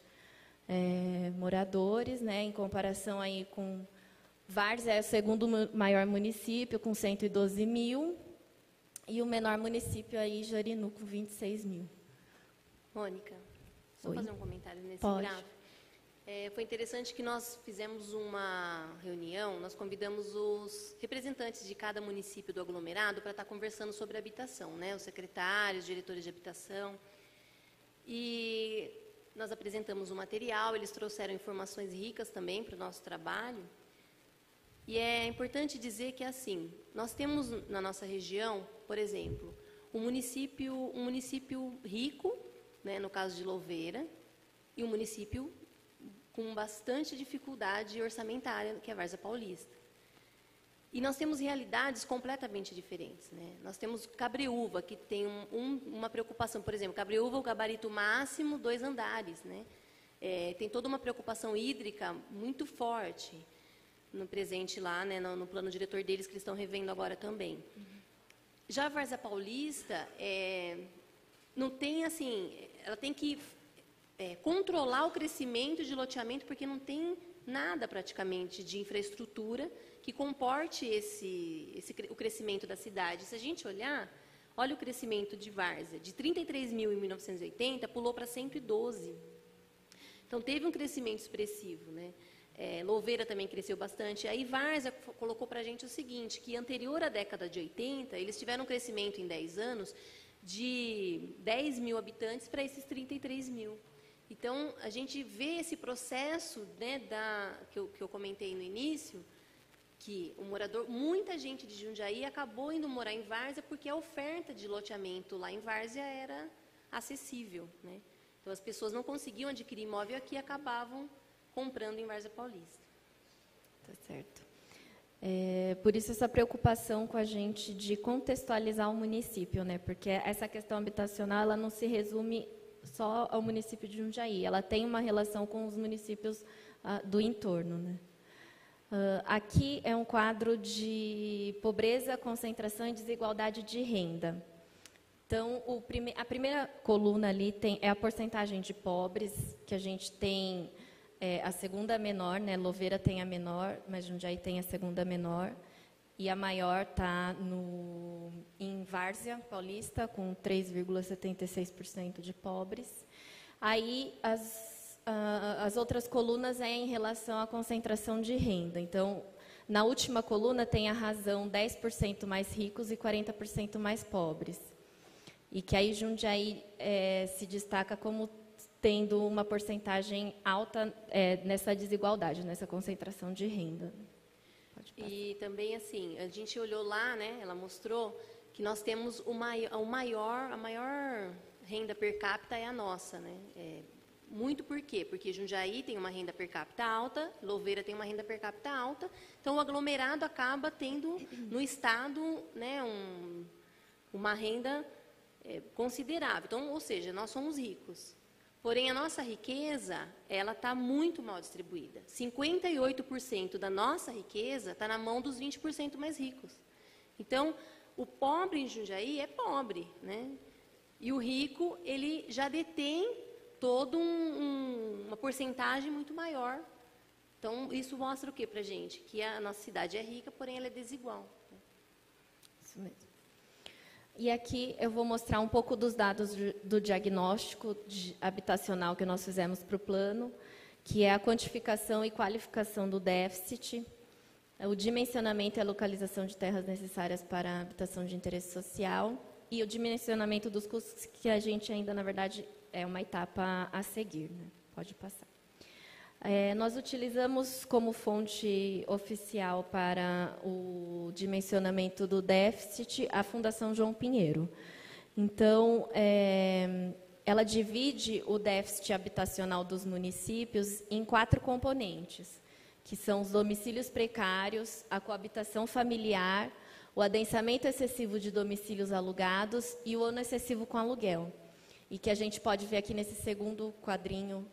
moradores, né, em comparação aí com Várzea, é o segundo maior município, com 112 mil, e o menor município aí, Jarinu, com 26 mil. Mônica, só fazer um comentário nesse Pode. gráfico. Foi interessante que nós fizemos uma reunião, nós convidamos os representantes de cada município do aglomerado para estar conversando sobre habitação, né, os secretários, diretores de habitação, e nós apresentamos o material, eles trouxeram informações ricas também para o nosso trabalho. E é importante dizer que, assim, nós temos na nossa região, por exemplo, um município rico, né, no caso de Louveira, e um município com bastante dificuldade orçamentária, que é a Várzea Paulista. E nós temos realidades completamente diferentes, né? Nós temos Cabreúva, que tem uma preocupação, por exemplo, Cabreúva, o gabarito máximo, 2 andares, né? Tem toda uma preocupação hídrica muito forte no presente lá, né, no plano diretor deles, que eles estão revendo agora também. Já a Várzea Paulista, não tem, assim, ela tem que controlar o crescimento de loteamento, porque não tem nada praticamente de infraestrutura que comporte o crescimento da cidade. Se a gente olhar, olha o crescimento de Várzea, de 33 mil em 1980, pulou para 112. Então, teve um crescimento expressivo, né? Louveira também cresceu bastante. Aí, Várzea colocou para a gente o seguinte, que anterior à década de 80, eles tiveram um crescimento em 10 anos de 10 mil habitantes para esses 33 mil. Então, a gente vê esse processo, né, que eu comentei no início, que muita gente de Jundiaí acabou indo morar em Várzea porque a oferta de loteamento lá em Várzea era acessível, né? Então, as pessoas não conseguiam adquirir imóvel aqui e acabavam comprando em Várzea Paulista. Tá certo. Por isso essa preocupação com a gente de contextualizar o município, né? Porque essa questão habitacional, ela não se resume só ao município de Jundiaí, ela tem uma relação com os municípios do entorno, né? Aqui é um quadro de pobreza, concentração e desigualdade de renda. Então, a primeira coluna ali é a porcentagem de pobres, que a gente tem a segunda menor, né? Louveira tem a menor, mas Jundiaí tem a segunda menor. E a maior está em Várzea Paulista, com 3,76% de pobres. Aí, as outras colunas em relação à concentração de renda. Então, na última coluna tem a razão 10% mais ricos e 40% mais pobres. E que aí Jundiaí se destaca como tendo uma porcentagem alta nessa desigualdade, nessa concentração de renda. E também, assim, a gente olhou lá, né, ela mostrou que nós temos a maior renda per capita é a nossa, né? Muito por quê? Porque Jundiaí tem uma renda per capita alta, Louveira tem uma renda per capita alta, então o aglomerado acaba tendo no estado, né, uma renda considerável. Então, ou seja, nós somos ricos. Porém, a nossa riqueza, ela está muito mal distribuída. 58% da nossa riqueza está na mão dos 20% mais ricos. Então, o pobre em Jundiaí é pobre, né? E o rico, ele já detém toda uma porcentagem muito maior. Então, isso mostra o que para a gente? Que a nossa cidade é rica, porém ela é desigual. Isso mesmo. E aqui eu vou mostrar um pouco dos dados do diagnóstico habitacional que nós fizemos para o plano, que é a quantificação e qualificação do déficit. o dimensionamento e a localização de terras necessárias para a habitação de interesse social e o dimensionamento dos custos, que a gente ainda, na verdade, é uma etapa a seguir. Né? Pode passar. Nós utilizamos como fonte oficial para o dimensionamento do déficit a Fundação João Pinheiro. Então, ela divide o déficit habitacional dos municípios em 4 componentes, que são os domicílios precários, a coabitação familiar, o adensamento excessivo de domicílios alugados e o ano excessivo com aluguel. E que a gente pode ver aqui nesse segundo quadrinho,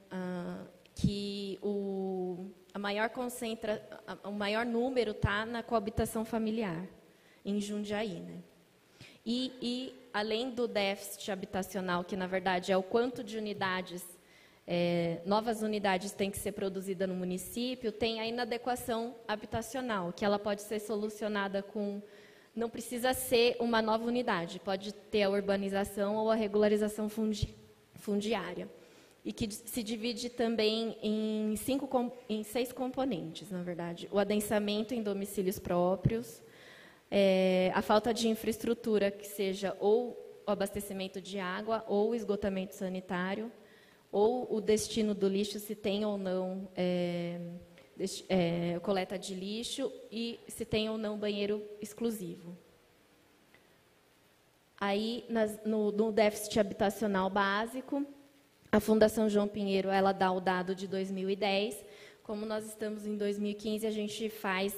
que o maior número está na coabitação familiar, em Jundiaí. Né? E, além do déficit habitacional, que, na verdade, é o quanto de unidades, novas unidades têm que ser produzidas no município, tem a inadequação habitacional, que ela pode ser solucionada com... Não precisa ser uma nova unidade, pode ter a urbanização ou a regularização fundiária. E que se divide também em 6 componentes, na verdade. O adensamento em domicílios próprios, a falta de infraestrutura, que seja ou o abastecimento de água, ou o esgotamento sanitário, ou o destino do lixo, se tem ou não coleta de lixo, e se tem ou não banheiro exclusivo. Aí, no déficit habitacional básico, a Fundação João Pinheiro, ela dá o dado de 2010. Como nós estamos em 2015, a gente faz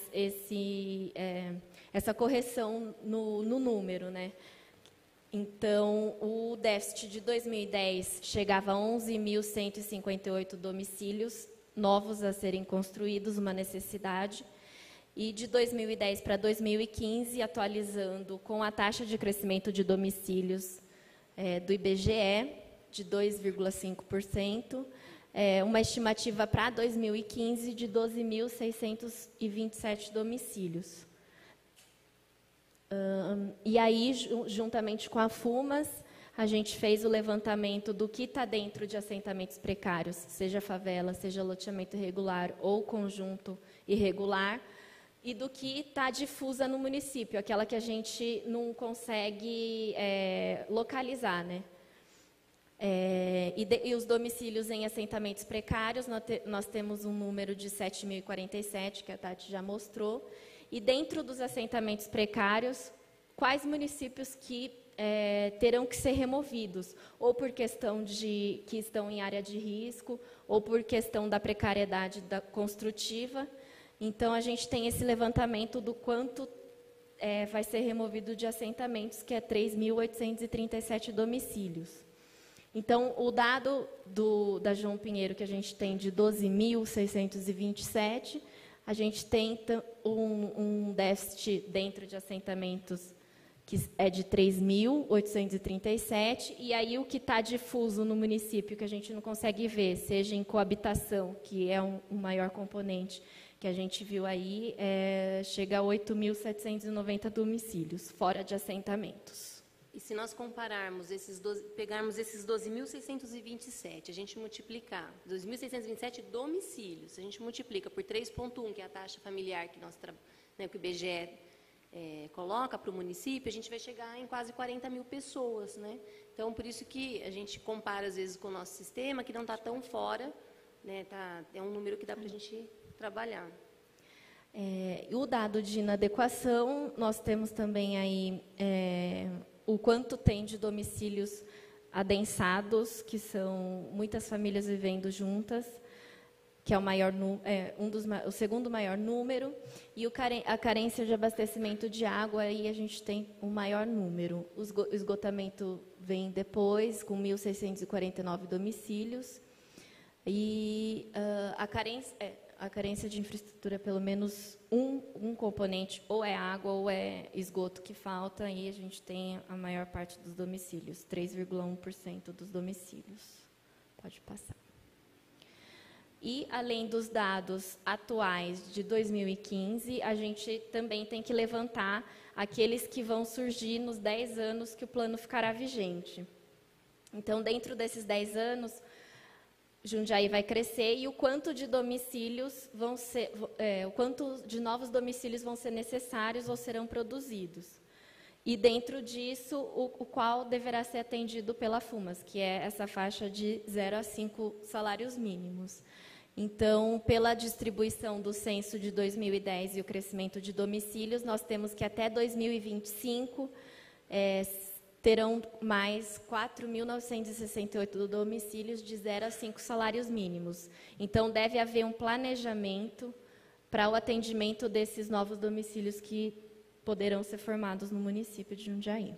essa correção no número, né? Então, o déficit de 2010 chegava a 11.158 domicílios novos a serem construídos, uma necessidade. E de 2010 para 2015, atualizando com a taxa de crescimento de domicílios do IBGE, de 2,5%, uma estimativa para 2015 de 12.627 domicílios. E aí, juntamente com a FUMAS, a gente fez o levantamento do que está dentro de assentamentos precários, seja favela, seja loteamento irregular ou conjunto irregular, e do que está difusa no município, aquela que a gente não consegue localizar, né? E os domicílios em assentamentos precários, nós temos um número de 7.047, que a Tati já mostrou. E dentro dos assentamentos precários, quais municípios que terão que ser removidos, ou por questão de que estão em área de risco, ou por questão da precariedade construtiva. Então, a gente tem esse levantamento do quanto vai ser removido de assentamentos, que é 3.837 domicílios. Então, o dado da João Pinheiro, que a gente tem de 12.627, a gente tem um déficit dentro de assentamentos que é de 3.837, e aí o que está difuso no município, que a gente não consegue ver, seja em coabitação, que é um maior componente que a gente viu aí, chega a 8.790 domicílios, fora de assentamentos. E se nós compararmos pegarmos esses 12.627, a gente multiplicar 2.627 domicílios, a gente multiplica por 3,1, que é a taxa familiar que que o IBGE coloca para o município, a gente vai chegar em quase 40 mil pessoas, né? Então, por isso que a gente compara às vezes com o nosso sistema, que não está tão fora, né? É um número que dá para a gente trabalhar. O dado de inadequação, nós temos também aí o quanto tem de domicílios adensados, que são muitas famílias vivendo juntas, que é o segundo maior número, e a carência de abastecimento de água, aí a gente tem o maior número. O esgotamento vem depois, com 1.649 domicílios, e a carência de infraestrutura, pelo menos um componente, ou é água ou é esgoto que falta, e a gente tem a maior parte dos domicílios, 3,1% dos domicílios. Pode passar. E, além dos dados atuais de 2015, a gente também tem que levantar aqueles que vão surgir nos 10 anos que o plano ficará vigente. Então, dentro desses 10 anos, Jundiaí vai crescer e o quanto de domicílios vão ser, o quanto de novos domicílios vão ser necessários ou serão produzidos. E dentro disso, o qual deverá ser atendido pela FUMAS, que é essa faixa de 0 a 5 salários mínimos. Então, pela distribuição do censo de 2010 e o crescimento de domicílios, nós temos que até 2025 terão mais 4.968 domicílios de 0 a 5 salários mínimos. Então, deve haver um planejamento para o atendimento desses novos domicílios que poderão ser formados no município de Jundiaí.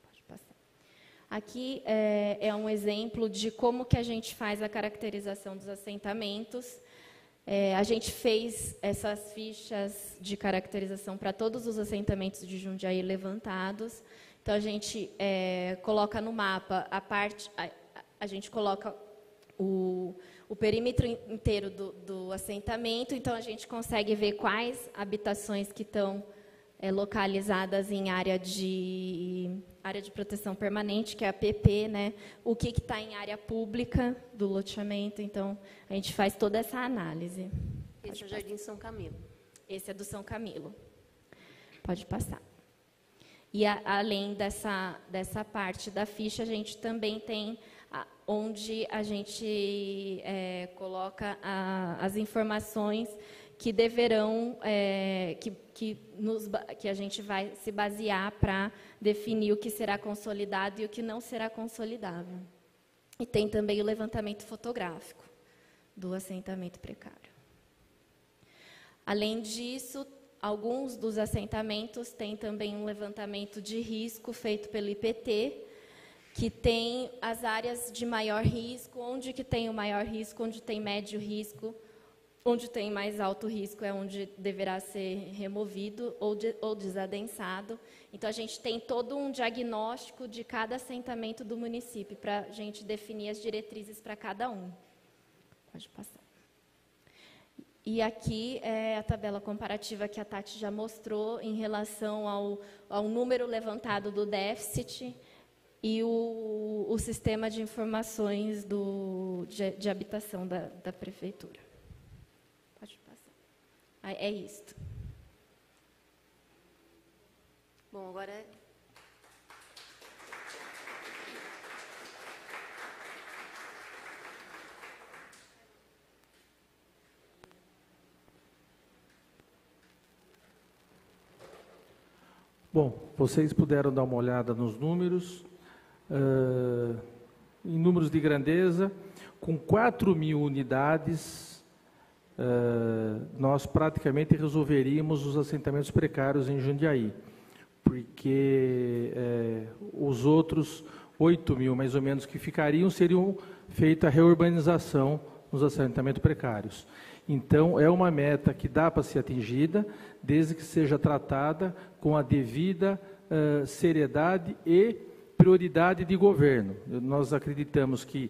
Pode passar. Aqui é um exemplo de como que a gente faz a caracterização dos assentamentos. A gente fez essas fichas de caracterização para todos os assentamentos de Jundiaí levantados. Então, a gente coloca no mapa a gente coloca o perímetro inteiro do assentamento, então a gente consegue ver quais habitações que estão localizadas em área de proteção permanente, que é a PP, né? O que está em área pública do loteamento, então a gente faz toda essa análise. Esse é o Jardim São Camilo. Esse é do São Camilo. Pode passar. E além dessa parte da ficha, a gente também tem onde a gente coloca as informações que deverão, que a gente vai se basear para definir o que será consolidado e o que não será consolidável. E tem também o levantamento fotográfico do assentamento precário. Além disso, alguns dos assentamentos têm também um levantamento de risco feito pelo IPT, que tem as áreas de maior risco, onde que tem o maior risco, onde tem médio risco, onde tem mais alto risco é onde deverá ser removido ou desadensado. Então, a gente tem todo um diagnóstico de cada assentamento do município, para a gente definir as diretrizes para cada um. Pode passar. E aqui é a tabela comparativa que a Tati já mostrou em relação ao número levantado do déficit e o sistema de informações de habitação da prefeitura. Pode passar. É isto. Bom, agora Bom, vocês puderam dar uma olhada nos números, em números de grandeza, com 4.000 unidades, nós praticamente resolveríamos os assentamentos precários em Jundiaí, porque os outros 8.000, mais ou menos, que ficariam, seriam feita a reurbanização nos assentamentos precários. Então, é uma meta que dá para ser atingida, desde que seja tratada com a devida seriedade e prioridade de governo. Nós acreditamos que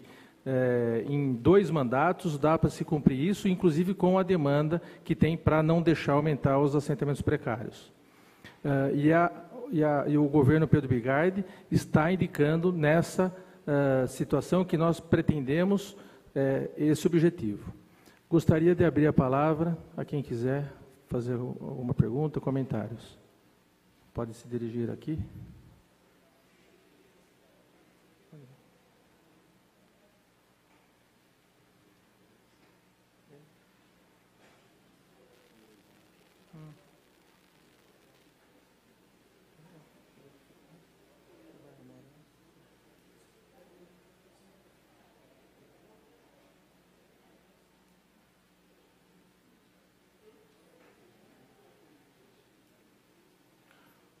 em 2 mandatos dá para se cumprir isso, inclusive com a demanda que tem para não deixar aumentar os assentamentos precários. E o governo Pedro Bigardi está indicando nessa situação que nós pretendemos esse objetivo. Gostaria de abrir a palavra a quem quiser fazer alguma pergunta, comentários. Pode se dirigir aqui.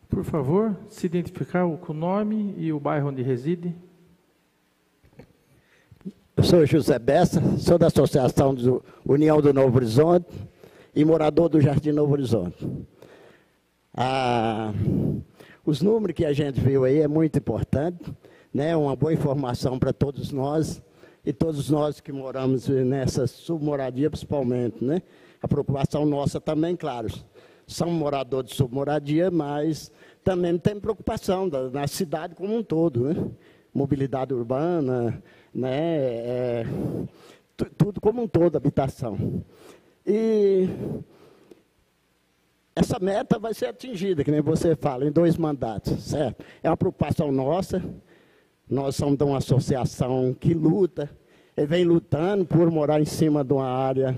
Por favor, se identificar com o nome e o bairro onde reside. Eu sou José Bessa, sou da Associação do União do Novo Horizonte e morador do Jardim Novo Horizonte. Os números que a gente viu aí é muito importante, né? Uma boa informação para todos nós e todos nós que moramos nessa submoradia principalmente, né? A preocupação nossa também, claro, são moradores de submoradia, mas também tem preocupação na cidade como um todo, né? mobilidade urbana, né, tudo como um todo, habitação. E essa meta vai ser atingida, que nem você fala, em 2 mandatos, certo? É uma preocupação nossa. Nós somos de uma associação que luta, e vem lutando por morar em cima de uma área,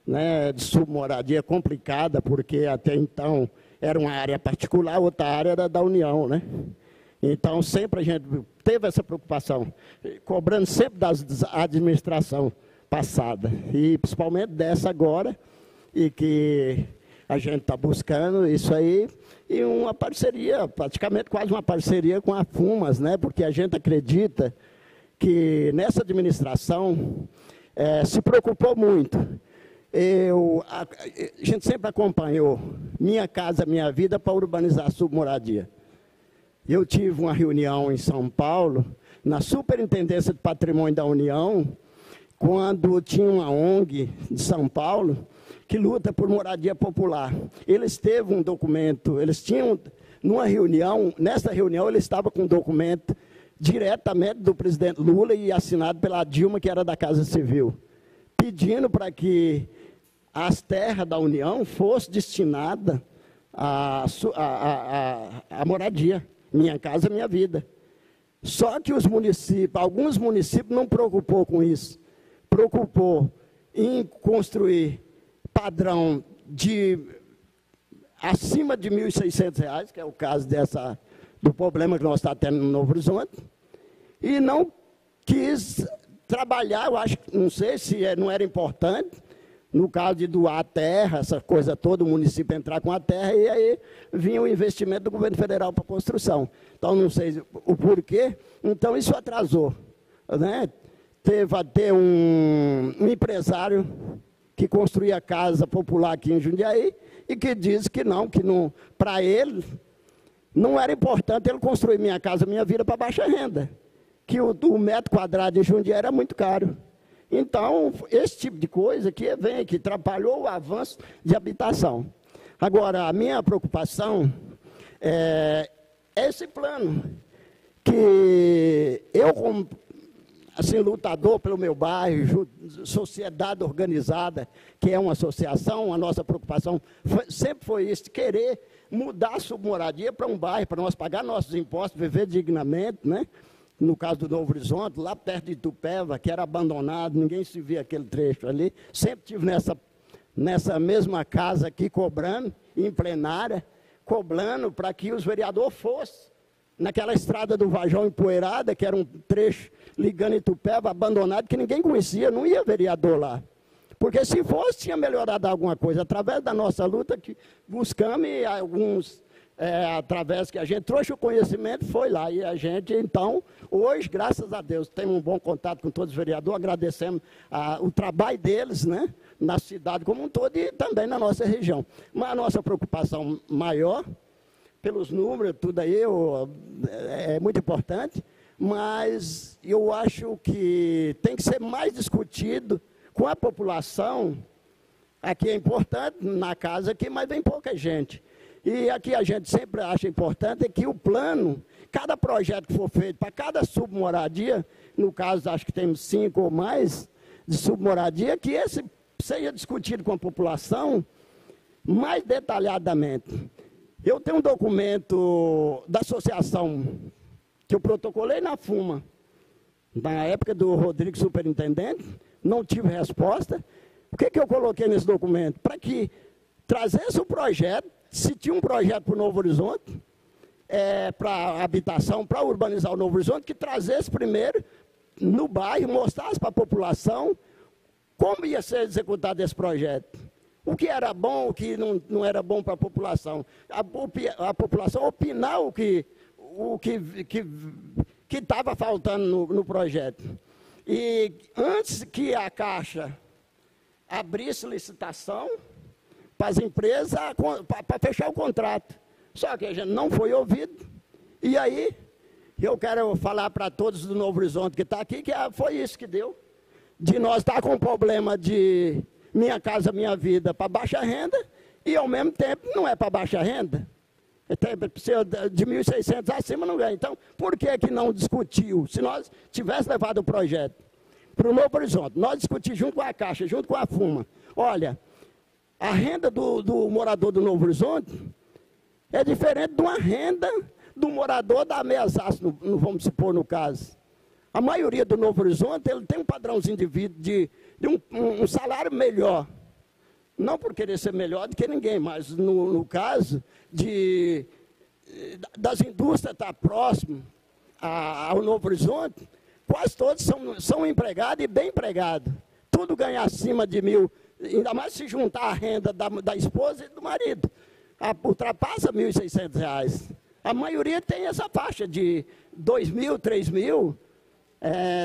né, de submoradia complicada, porque até então era uma área particular, outra área era da União, né? Então, sempre a gente teve essa preocupação, cobrando sempre da administração passada, e principalmente dessa agora, e que a gente está buscando isso aí, e uma parceria, praticamente quase uma parceria com a FUMAS, né? Porque a gente acredita que nessa administração se preocupou muito. A gente sempre acompanhou Minha Casa Minha Vida para urbanizar a submoradia. Eu tive uma reunião em São Paulo, na Superintendência de Patrimônio da União, quando tinha uma ONG de São Paulo que luta por moradia popular. Eles teve um documento, eles tinham, numa reunião, nessa reunião eles estavam com um documento diretamente do presidente Lula e assinado pela Dilma, que era da Casa Civil, pedindo para que as terras da União fossem destinadas à moradia, Minha Casa Minha Vida. Só que os municípios, alguns municípios não preocupou com isso, preocupou em construir padrão de acima de R$ 1.600, que é o caso do problema que nós estamos tendo no Novo Horizonte, e não quis trabalhar, eu acho, não sei se não era importante, no caso de doar a terra, essa coisa toda, o município entrar com a terra, e aí vinha o investimento do governo federal para a construção. Então, não sei o porquê, então isso atrasou, né? Teve até um empresário que construía casa popular aqui em Jundiaí, e que diz que não para ele, não era importante ele construir Minha Casa Minha Vida para baixa renda, que o metro quadrado em Jundiaí era muito caro. Então, esse tipo de coisa que atrapalhou o avanço de habitação. Agora, a minha preocupação é esse plano, que eu, como assim, lutador pelo meu bairro, sociedade organizada, que é uma associação, a nossa preocupação sempre foi isso, de querer mudar a submoradia para um bairro, para nós pagar nossos impostos, viver dignamente, né? No caso do Novo Horizonte, lá perto de Itupeva, que era abandonado, ninguém se via aquele trecho ali, sempre estive nessa mesma casa aqui, cobrando, em plenária, cobrando para que os vereadores fossem naquela estrada do Vajão empoeirada, que era um trecho ligando Itupeva, abandonado, que ninguém conhecia, não ia vereador lá. Porque se fosse, tinha melhorado alguma coisa. Através da nossa luta, que buscamos, e alguns, através que a gente trouxe o conhecimento, foi lá. E a gente, então, hoje, graças a Deus, temos um bom contato com todos os vereadores, agradecemos o trabalho deles, né, na cidade como um todo e também na nossa região. Mas a nossa preocupação maior, pelos números, tudo aí é muito importante, mas eu acho que tem que ser mais discutido com a população. Aqui é importante, na casa aqui, mas vem pouca gente. E aqui a gente sempre acha importante que o plano, cada projeto que for feito para cada submoradia, no caso acho que temos 5 ou mais de submoradia, que esse seja discutido com a população mais detalhadamente. Eu tenho um documento da associação que eu protocolei na FUMA, na época do Rodrigo superintendente, não tive resposta. O que eu coloquei nesse documento? Para que trazesse o projeto, se tinha um projeto para o Novo Horizonte, para habitação, para urbanizar o Novo Horizonte, que trazesse primeiro no bairro, mostrasse para a população como ia ser executado esse projeto. O que era bom, o que não era bom para a população. A população opinar o que estava faltando no projeto. E antes que a Caixa abrisse licitação para as empresas, para fechar o contrato. Só que a gente não foi ouvido. E aí, eu quero falar para todos do Novo Horizonte que está aqui, que foi isso que deu. De nós estar com problema de Minha Casa Minha Vida para baixa renda, e ao mesmo tempo não é para baixa renda. De 1.600 acima não ganha. Então, por que não discutiu? Se nós tivéssemos levado o projeto para o Novo Horizonte, nós discutimos junto com a Caixa, junto com a FUMA. Olha, a renda do morador do Novo Horizonte é diferente de uma renda do morador da Mesaço, vamos supor no caso. A maioria do Novo Horizonte, ele tem um padrãozinho de vida, de um salário melhor. Não por querer ser melhor do que ninguém, mas no caso das indústrias estar próximo ao Novo Horizonte, quase todos são empregados e bem empregados. Tudo ganha acima de 1.000, ainda mais se juntar a renda da esposa e do marido. Ultrapassa R$ 1.600. A maioria tem essa faixa de 2.000, 3.000,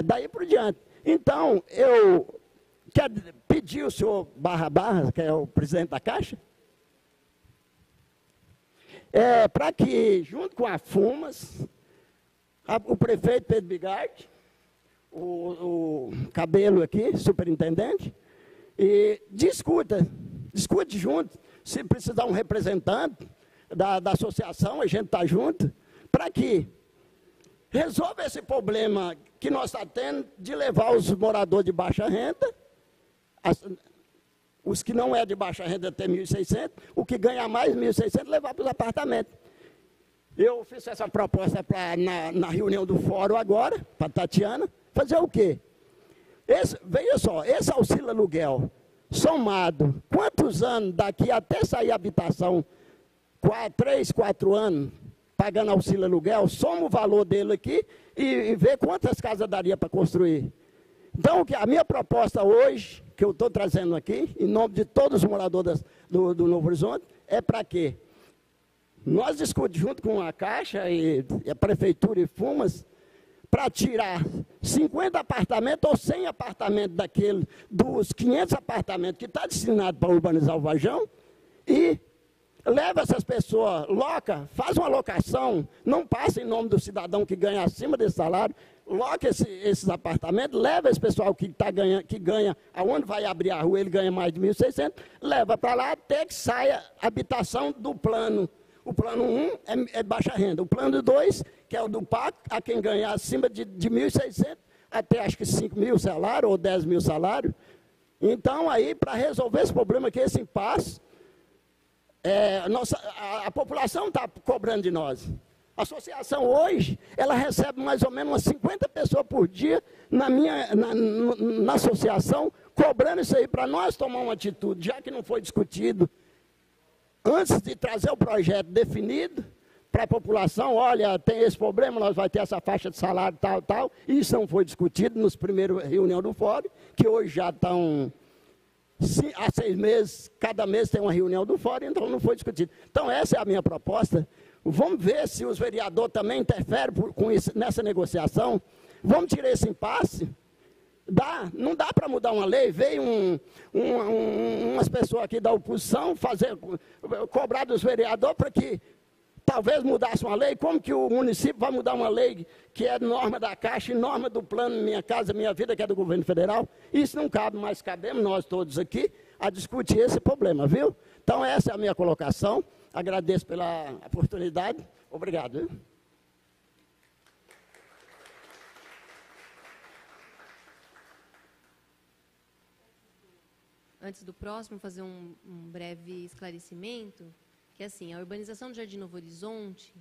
daí por diante. Então, eu quero pedir o senhor Barra, que é o presidente da Caixa, para que, junto com a FUMAS, o prefeito Pedro Bigardi, o Cabelo aqui, superintendente, e discute junto, se precisar um representante da associação, a gente está junto, para que resolva esse problema que nós estamos tendo de levar os moradores de baixa renda, os que não é de baixa renda até 1.600, o que ganha mais 1.600 levar para os apartamentos. Eu fiz essa proposta na reunião do fórum agora, para a Tatiana, fazer o quê? Veja só, esse auxílio aluguel, somado, quantos anos daqui até sair a habitação, 3, 4 anos, pagando auxílio aluguel, soma o valor dele aqui e vê quantas casas daria para construir. Então, a minha proposta hoje, que eu estou trazendo aqui, em nome de todos os moradores do Novo Horizonte, é para quê? Nós discutimos junto com a Caixa e a Prefeitura e FUMAS, para tirar 50 apartamentos ou 100 apartamentos dos 500 apartamentos que está destinado para urbanizar o Varjão, e leva essas pessoas, faz uma locação, não passa em nome do cidadão que ganha acima desse salário, loca esses apartamentos, leva esse pessoal que ganha, aonde vai abrir a rua, ele ganha mais de 1.600, leva para lá até que saia a habitação do plano. O plano 1 é baixa renda. O plano 2, que é o do PAC, a quem ganhar acima de 1.600, até acho que 5.000 salário ou 10.000 salário. Então, aí, para resolver esse problema, que esse impasse, a população está cobrando de nós. A associação hoje, ela recebe mais ou menos umas 50 pessoas por dia na associação, cobrando isso aí para nós tomar uma atitude, já que não foi discutido antes de trazer o projeto definido para a população. Olha, tem esse problema, nós vamos ter essa faixa de salário tal, e isso não foi discutido nos primeiros reuniões do fórum, que hoje já estão há 6 meses, cada mês tem uma reunião do fórum, então não foi discutido. Então essa é a minha proposta. Vamos ver se os vereadores também interferem com isso, nessa negociação. Vamos tirar esse impasse. Não dá para mudar uma lei. Veio umas pessoas aqui da oposição cobrar dos vereadores para que talvez mudasse uma lei. Como que o município vai mudar uma lei que é norma da Caixa e norma do plano Minha Casa Minha Vida, que é do governo federal? Isso não cabe, mas cabemos nós todos aqui a discutir esse problema, viu? Então essa é a minha colocação. Agradeço pela oportunidade. Obrigado. Viu? Antes do próximo, fazer um breve esclarecimento, que assim, a urbanização do Jardim Novo Horizonte,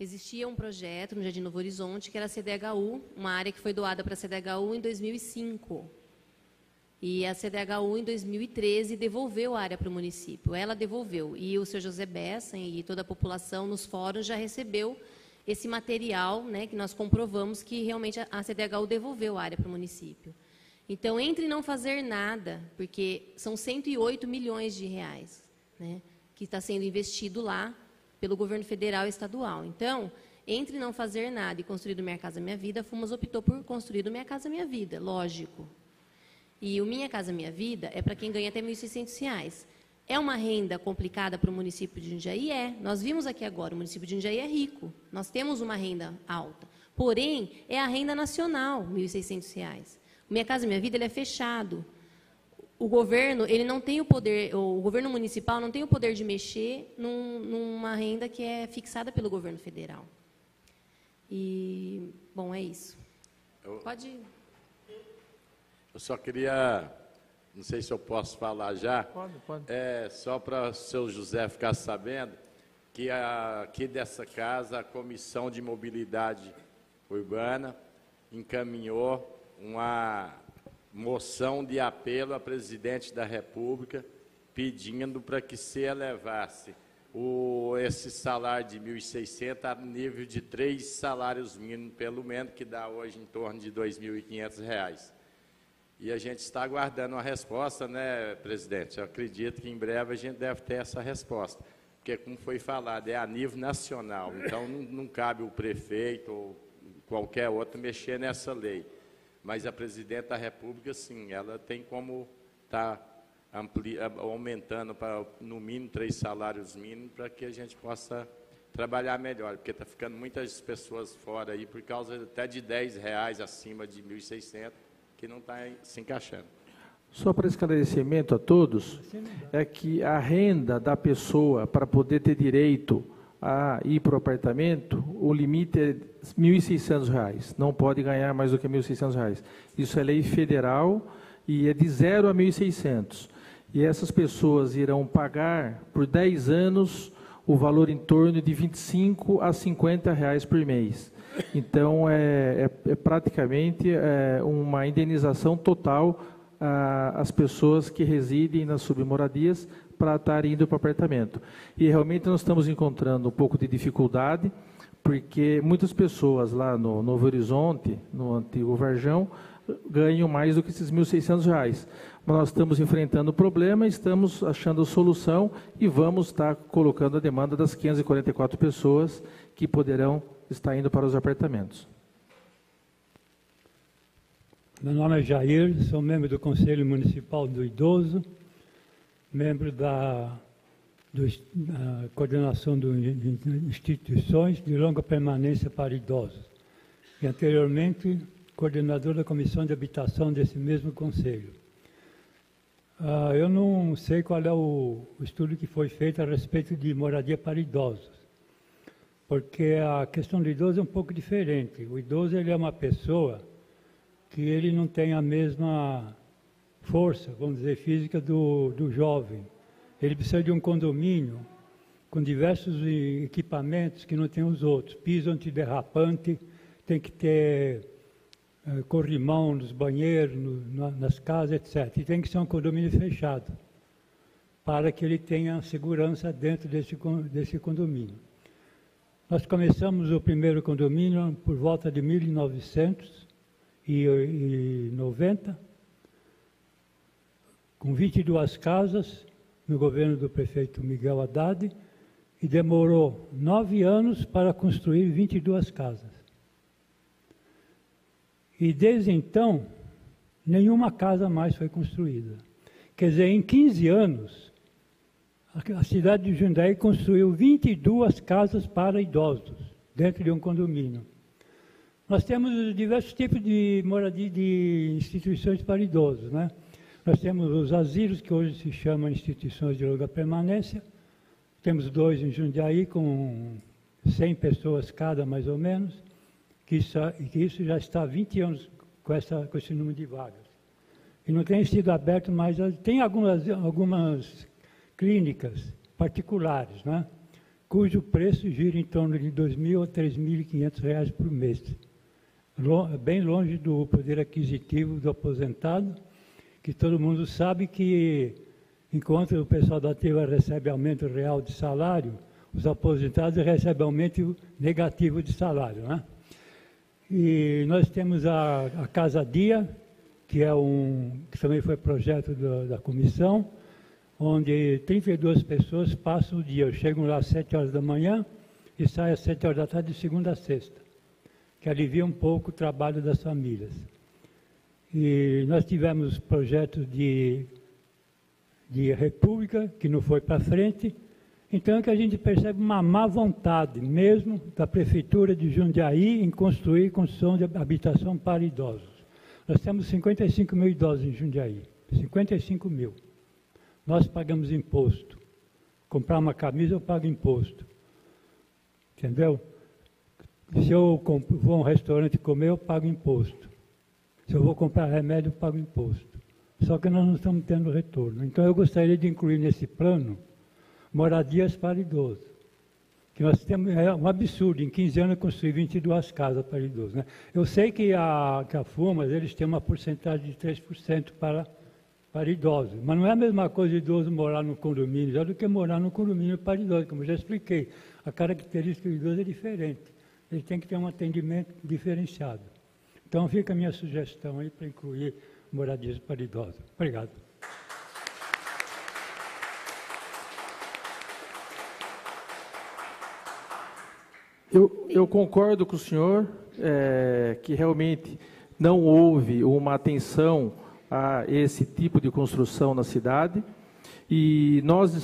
existia um projeto no Jardim Novo Horizonte, que era a CDHU, uma área que foi doada para a CDHU em 2005. E a CDHU, em 2013, devolveu a área para o município. Ela devolveu. E o senhor José Bessa e toda a população nos fóruns já recebeu esse material, né, que nós comprovamos que realmente a CDHU devolveu a área para o município. Então, entre não fazer nada, porque são 108 milhões de reais, né, que está sendo investido lá pelo governo federal e estadual. Então, entre não fazer nada e construir do Minha Casa Minha Vida, a FUMAS optou por construir do Minha Casa Minha Vida, lógico. E o Minha Casa Minha Vida é para quem ganha até R$ 1.600. É uma renda complicada para o município de Jundiaí? Nós vimos aqui agora, o município de Jundiaí é rico, nós temos uma renda alta. Porém, é a renda nacional, R$ 1.600. Minha Casa Minha Vida ele é fechado. o governo, ele não tem o poder, o governo municipal não tem o poder de mexer numa renda que é fixada pelo governo federal. E, bom, é isso. Pode. Eu só queria, não sei se eu posso falar já. Pode. Só para o seu José ficar sabendo que aqui dessa casa a Comissão de Mobilidade Urbana encaminhou uma moção de apelo à presidente da República pedindo para que se elevasse esse salário de 1.600 a nível de 3 salários mínimos, pelo menos, que dá hoje em torno de R$ 2.500. E a gente está aguardando uma resposta, né, presidente? Eu acredito que em breve a gente deve ter essa resposta, porque, como foi falado, é a nível nacional, então não cabe o prefeito ou qualquer outro mexer nessa lei. Mas a presidente da República, sim, ela tem como estar aumentando para, no mínimo, 3 salários mínimos, para que a gente possa trabalhar melhor, porque está ficando muitas pessoas fora aí, por causa até de R$10 acima de 1.600, que não está se encaixando. Só para esclarecimento a todos, é que a renda da pessoa para poder ter direito a ir para o apartamento, o limite é R$ 1.600, não pode ganhar mais do que R$ 1.600. Isso é lei federal e é de 0 a 1.600. E essas pessoas irão pagar por 10 anos o valor em torno de R$ 25 a R$ 50 por mês. Então, é praticamente uma indenização total às pessoas que residem nas submoradias para estar indo para o apartamento. E realmente nós estamos encontrando um pouco de dificuldade, porque muitas pessoas lá no Novo Horizonte, no antigo Varjão, ganham mais do que esses R$ 1.600. Mas nós estamos enfrentando o problema, estamos achando a solução e vamos estar colocando a demanda das 544 pessoas que poderão estar indo para os apartamentos. Meu nome é Jair, sou membro do Conselho Municipal do Idoso, membro da coordenação de instituições de longa permanência para idosos e, anteriormente, coordenador da Comissão de Habitação desse mesmo Conselho. Eu não sei qual é o estudo que foi feito a respeito de moradia para idosos, porque a questão do idoso é um pouco diferente. O idoso, ele é uma pessoa que ele não tem a mesma força, vamos dizer, física do jovem. Ele precisa de um condomínio com diversos equipamentos que não tem os outros. Piso antiderrapante, tem que ter corrimão nos banheiros, nas casas, etc. E tem que ser um condomínio fechado, para que ele tenha segurança dentro desse condomínio. Nós começamos o primeiro condomínio por volta de 1990, com 22 casas, no governo do prefeito Miguel Haddad, e demorou 9 anos para construir 22 casas. E desde então, nenhuma casa mais foi construída. Quer dizer, em 15 anos, a cidade de Jundiaí construiu 22 casas para idosos, dentro de um condomínio. Nós temos diversos tipos de moradia de instituições para idosos, né? Nós temos os asilos, que hoje se chamam instituições de longa permanência. Temos 2 em Jundiaí, com 100 pessoas cada, mais ou menos, que isso já está há 20 anos com esse número de vagas. E não tem sido aberto mais. Tem algumas clínicas particulares, né, cujo preço gira em torno de R$ 2.000 a R$ 3.500 por mês. Bem longe do poder aquisitivo do aposentado, que todo mundo sabe que, enquanto o pessoal da ativa recebe aumento real de salário, os aposentados recebem aumento negativo de salário, né? E nós temos a Casa Dia, que também foi projeto da comissão, onde 32 pessoas passam o dia, chegam lá às 7 horas da manhã e saem às 7 horas da tarde de segunda a sexta, que alivia um pouco o trabalho das famílias. E nós tivemos projetos de república, que não foi para frente. Então é que a gente percebe uma má vontade mesmo da Prefeitura de Jundiaí em construção de habitação para idosos. Nós temos 55 mil idosos em Jundiaí, 55 mil. Nós pagamos imposto. Comprar uma camisa, eu pago imposto. Entendeu? Se eu vou a um restaurante comer, eu pago imposto. Se eu vou comprar remédio, eu pago imposto. Só que nós não estamos tendo retorno. Então, eu gostaria de incluir nesse plano moradias para idosos. Que nós temos, é um absurdo, em 15 anos construir 22 casas para idosos. Né? Eu sei que a FUMAS, eles têm uma porcentagem de 3% para idosos, mas não é a mesma coisa idoso morar no condomínio já do que morar no condomínio para idosos, como eu já expliquei. A característica do idoso é diferente, ele tem que ter um atendimento diferenciado. Então fica a minha sugestão aí para incluir moradias para idosos. Obrigado. Eu concordo com o senhor que realmente não houve uma atenção a esse tipo de construção na cidade e nós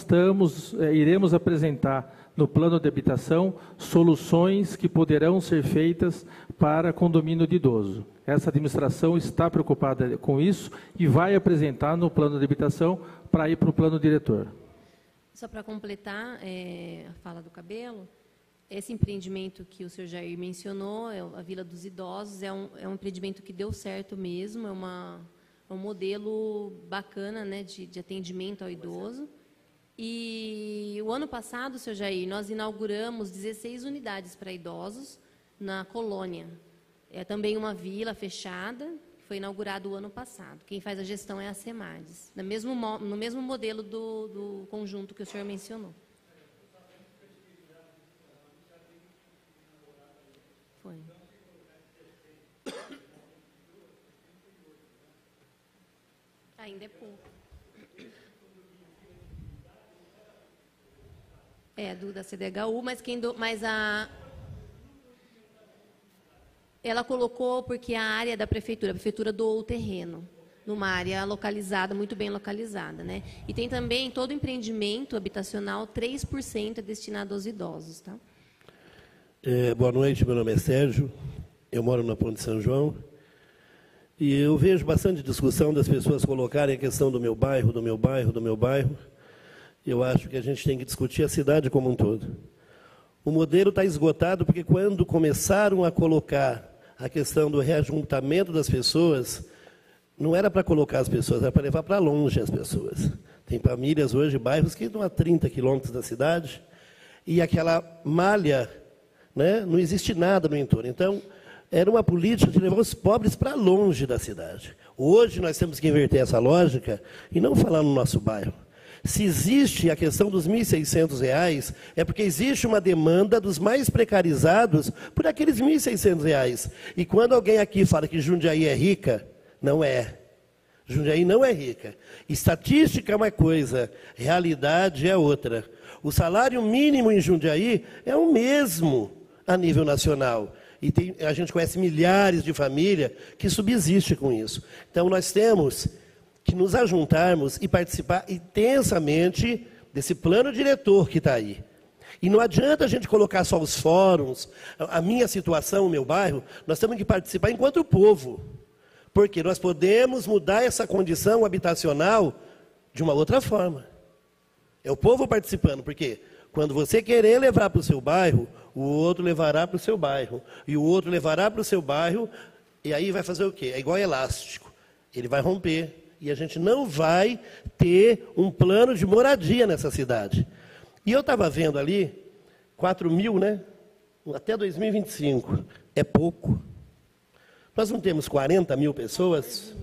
iremos apresentar no plano de habitação soluções que poderão ser feitas para condomínio de idoso. Essa administração está preocupada com isso e vai apresentar no plano de habitação para ir para o plano diretor. Só para completar a fala do Cabelo, esse empreendimento que o senhor Jair mencionou, a Vila dos Idosos, é um empreendimento que deu certo mesmo, é um modelo bacana, né, de atendimento ao idoso. E o ano passado, senhor Jair, nós inauguramos 16 unidades para idosos na Colônia. É também uma vila fechada, que foi inaugurada o ano passado. Quem faz a gestão é a Semades, no mesmo modelo do conjunto que o senhor mencionou. Foi. Ainda é pouco. Da CDHU, ela colocou porque a área da prefeitura, a prefeitura doou o terreno, numa área localizada, muito bem localizada, né? E tem também todo empreendimento habitacional, 3% é destinado aos idosos, tá? Boa noite, meu nome é Sérgio, eu moro na Ponte São João, e eu vejo bastante discussão das pessoas colocarem a questão do meu bairro, do meu bairro, do meu bairro. Eu acho que a gente tem que discutir a cidade como um todo. O modelo está esgotado porque quando começaram a colocar a questão do reajuntamento das pessoas, não era para colocar as pessoas, era para levar para longe as pessoas. Tem famílias hoje, bairros que estão a 30 quilômetros da cidade, e aquela malha, né, não existe nada no entorno. Então, era uma política de levar os pobres para longe da cidade. Hoje nós temos que inverter essa lógica e não falar no nosso bairro. Se existe a questão dos R$ 1.600, é porque existe uma demanda dos mais precarizados por aqueles R$ 1.600. E quando alguém aqui fala que Jundiaí é rica, não é. Jundiaí não é rica. Estatística é uma coisa, realidade é outra. O salário mínimo em Jundiaí é o mesmo a nível nacional. E a gente conhece milhares de famílias que subsistem com isso. Então, nós temos que nos ajuntarmos e participar intensamente desse plano diretor que está aí. E não adianta a gente colocar só os fóruns, a minha situação, o meu bairro, nós temos que participar enquanto povo. Porque nós podemos mudar essa condição habitacional de uma outra forma. É o povo participando, porque quando você querer levar para o seu bairro, o outro levará para o seu bairro, e o outro levará para o seu bairro, e aí vai fazer o quê? É igual elástico, ele vai romper. E a gente não vai ter um plano de moradia nessa cidade. E eu estava vendo ali, 4 mil, né? Até 2025. É pouco. Nós não temos 40 mil pessoas?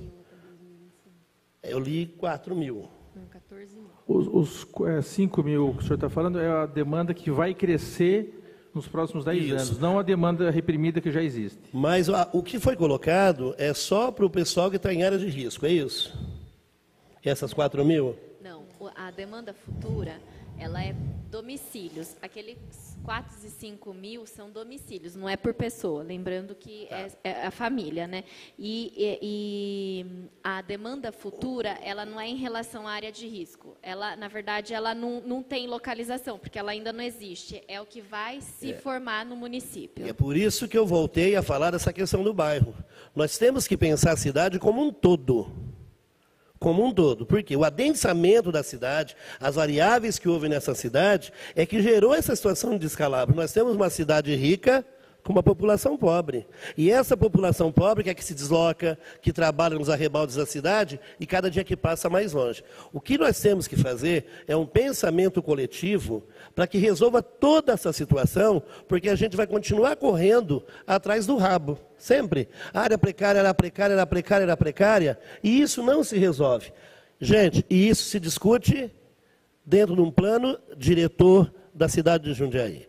Eu li 4 mil. 14 mil. Os 5 mil que o senhor está falando é a demanda que vai crescer nos próximos 10 anos, não a demanda reprimida que já existe. Mas o que foi colocado é só para o pessoal que está em área de risco, é isso? Essas 4 mil? Não, a demanda futura, ela é domicílios. Aqueles 4 e 5 mil são domicílios, não é por pessoa, lembrando que é a família, né? E a demanda futura, ela não é em relação à área de risco. Ela, na verdade, ela não tem localização, porque ela ainda não existe. É o que vai se formar no município. É por isso que eu voltei a falar dessa questão do bairro. Nós temos que pensar a cidade como um todo. como um todo. Porque o adensamento da cidade, as variáveis que houve nessa cidade, é que gerou essa situação de descalabro. Nós temos uma cidade rica com uma população pobre. E essa população pobre que é que se desloca, que trabalha nos arrebaldes da cidade e cada dia que passa mais longe. O que nós temos que fazer é um pensamento coletivo para que resolva toda essa situação, porque a gente vai continuar correndo atrás do rabo. Sempre. A área precária era precária, era precária, era precária, e isso não se resolve. Gente, e isso se discute dentro de um plano diretor da cidade de Jundiaí.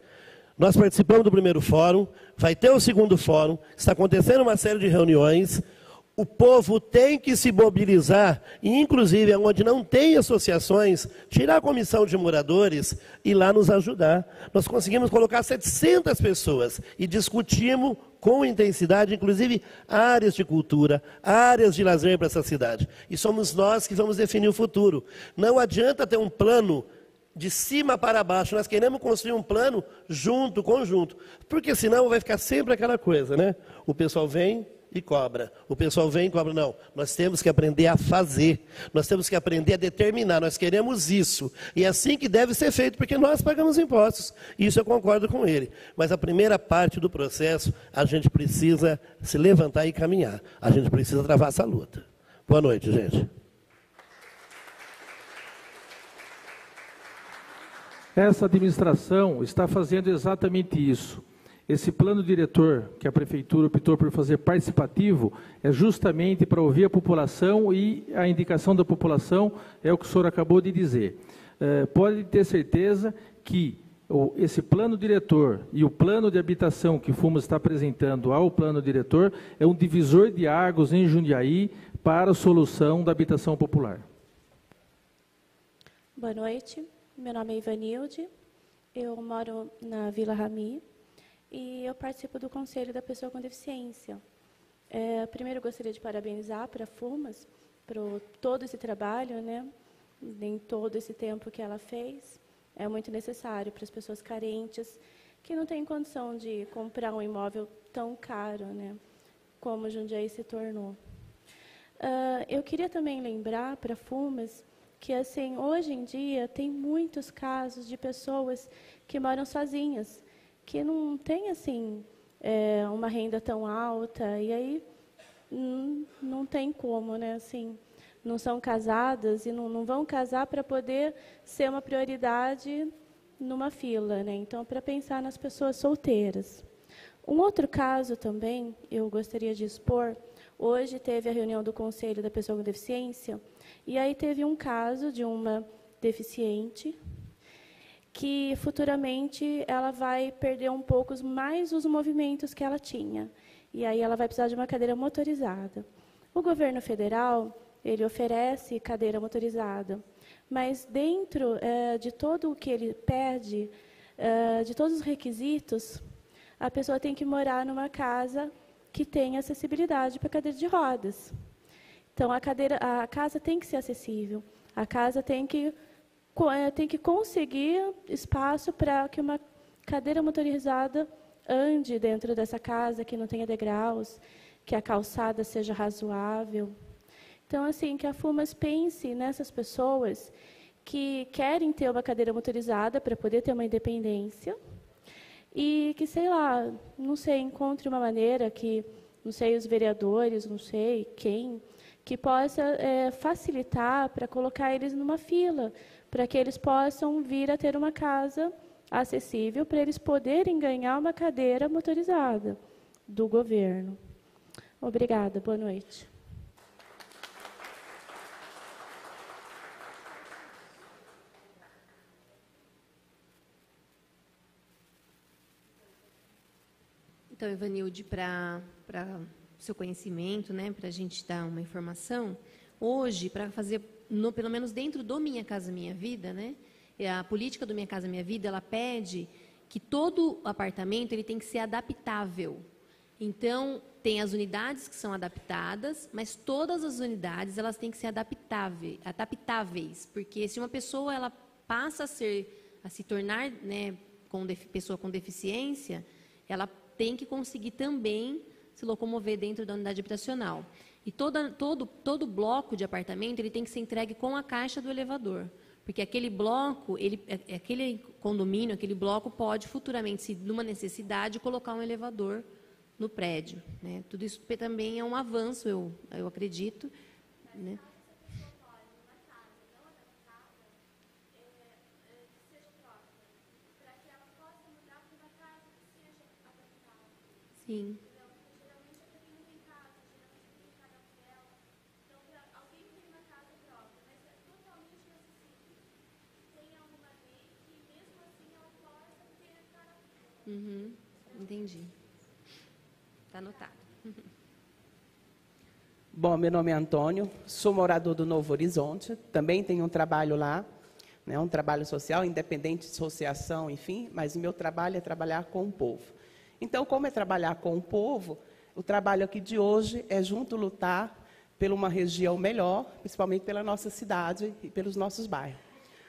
Nós participamos do primeiro fórum, vai ter o segundo fórum, está acontecendo uma série de reuniões, o povo tem que se mobilizar, e inclusive onde não tem associações, tirar a comissão de moradores e lá nos ajudar. Nós conseguimos colocar 700 pessoas e discutimos com intensidade, inclusive áreas de cultura, áreas de lazer para essa cidade. E somos nós que vamos definir o futuro. Não adianta ter um plano de cima para baixo, nós queremos construir um plano junto, conjunto, porque senão vai ficar sempre aquela coisa, né? O pessoal vem e cobra, o pessoal vem e cobra. Não, nós temos que aprender a fazer, nós temos que aprender a determinar, nós queremos isso, e é assim que deve ser feito, porque nós pagamos impostos, isso eu concordo com ele, mas a primeira parte do processo, a gente precisa se levantar e caminhar, a gente precisa travar essa luta. Boa noite, gente. Essa administração está fazendo exatamente isso. Esse plano diretor que a Prefeitura optou por fazer participativo é justamente para ouvir a população, e a indicação da população é o que o senhor acabou de dizer. Pode ter certeza que esse plano diretor e o plano de habitação que Fumas está apresentando ao plano diretor é um divisor de águas em Jundiaí para a solução da habitação popular. Boa noite. Meu nome é Ivanilde, eu moro na Vila Rami e eu participo do Conselho da Pessoa com Deficiência. Primeiro, eu gostaria de parabenizar para a Fumas por todo esse trabalho, né? Em todo esse tempo que ela fez. É muito necessário para as pessoas carentes que não têm condição de comprar um imóvel tão caro, né? Como Jundiaí se tornou. Eu queria também lembrar para a Fumas que, assim, hoje em dia, tem muitos casos de pessoas que moram sozinhas, que não têm, assim, uma renda tão alta, e aí não tem como, né, assim, não são casadas e não vão casar para poder ser uma prioridade numa fila, né, então, para pensar nas pessoas solteiras. Um outro caso também, eu gostaria de expor, hoje teve a reunião do Conselho da Pessoa com Deficiência, e aí teve um caso de uma deficiente que futuramente ela vai perder um pouco mais os movimentos que ela tinha. E aí ela vai precisar de uma cadeira motorizada. O governo federal, ele oferece cadeira motorizada, mas dentro de todo o que ele pede, de todos os requisitos, a pessoa tem que morar numa casa que tenha acessibilidade para cadeira de rodas. Então, a casa tem que ser acessível, a casa tem que conseguir espaço para que uma cadeira motorizada ande dentro dessa casa, que não tenha degraus, que a calçada seja razoável. Então, assim, que a Fumas pense nessas pessoas que querem ter uma cadeira motorizada para poder ter uma independência e que, sei lá, não sei, encontre uma maneira que, não sei, os vereadores, não sei quem, que possa facilitar para colocar eles numa fila, para que eles possam vir a ter uma casa acessível, para eles poderem ganhar uma cadeira motorizada do governo. Obrigada, boa noite. Então, Ivanilde, para seu conhecimento, né, para a gente dar uma informação, hoje, para fazer, pelo menos dentro do Minha Casa Minha Vida, né, a política do Minha Casa Minha Vida, ela pede que todo apartamento ele tem que ser adaptável. Então, tem as unidades que são adaptadas, mas todas as unidades elas têm que ser adaptáveis, porque se uma pessoa ela passa a se tornar, né, pessoa com deficiência, ela tem que conseguir também se locomover dentro da unidade habitacional. E todo bloco de apartamento ele tem que ser entregue com a caixa do elevador, porque aquele bloco, aquele condomínio, aquele bloco pode futuramente, se numa necessidade, colocar um elevador no prédio, né? Tudo isso também é um avanço, eu acredito, né? Sim. Entendi. Está anotado. Bom, meu nome é Antônio, sou morador do Novo Horizonte, também tenho um trabalho lá, né, um trabalho social, independente de associação, enfim, mas o meu trabalho é trabalhar com o povo. Então, como é trabalhar com o povo, o trabalho aqui de hoje é junto lutar por uma região melhor, principalmente pela nossa cidade e pelos nossos bairros.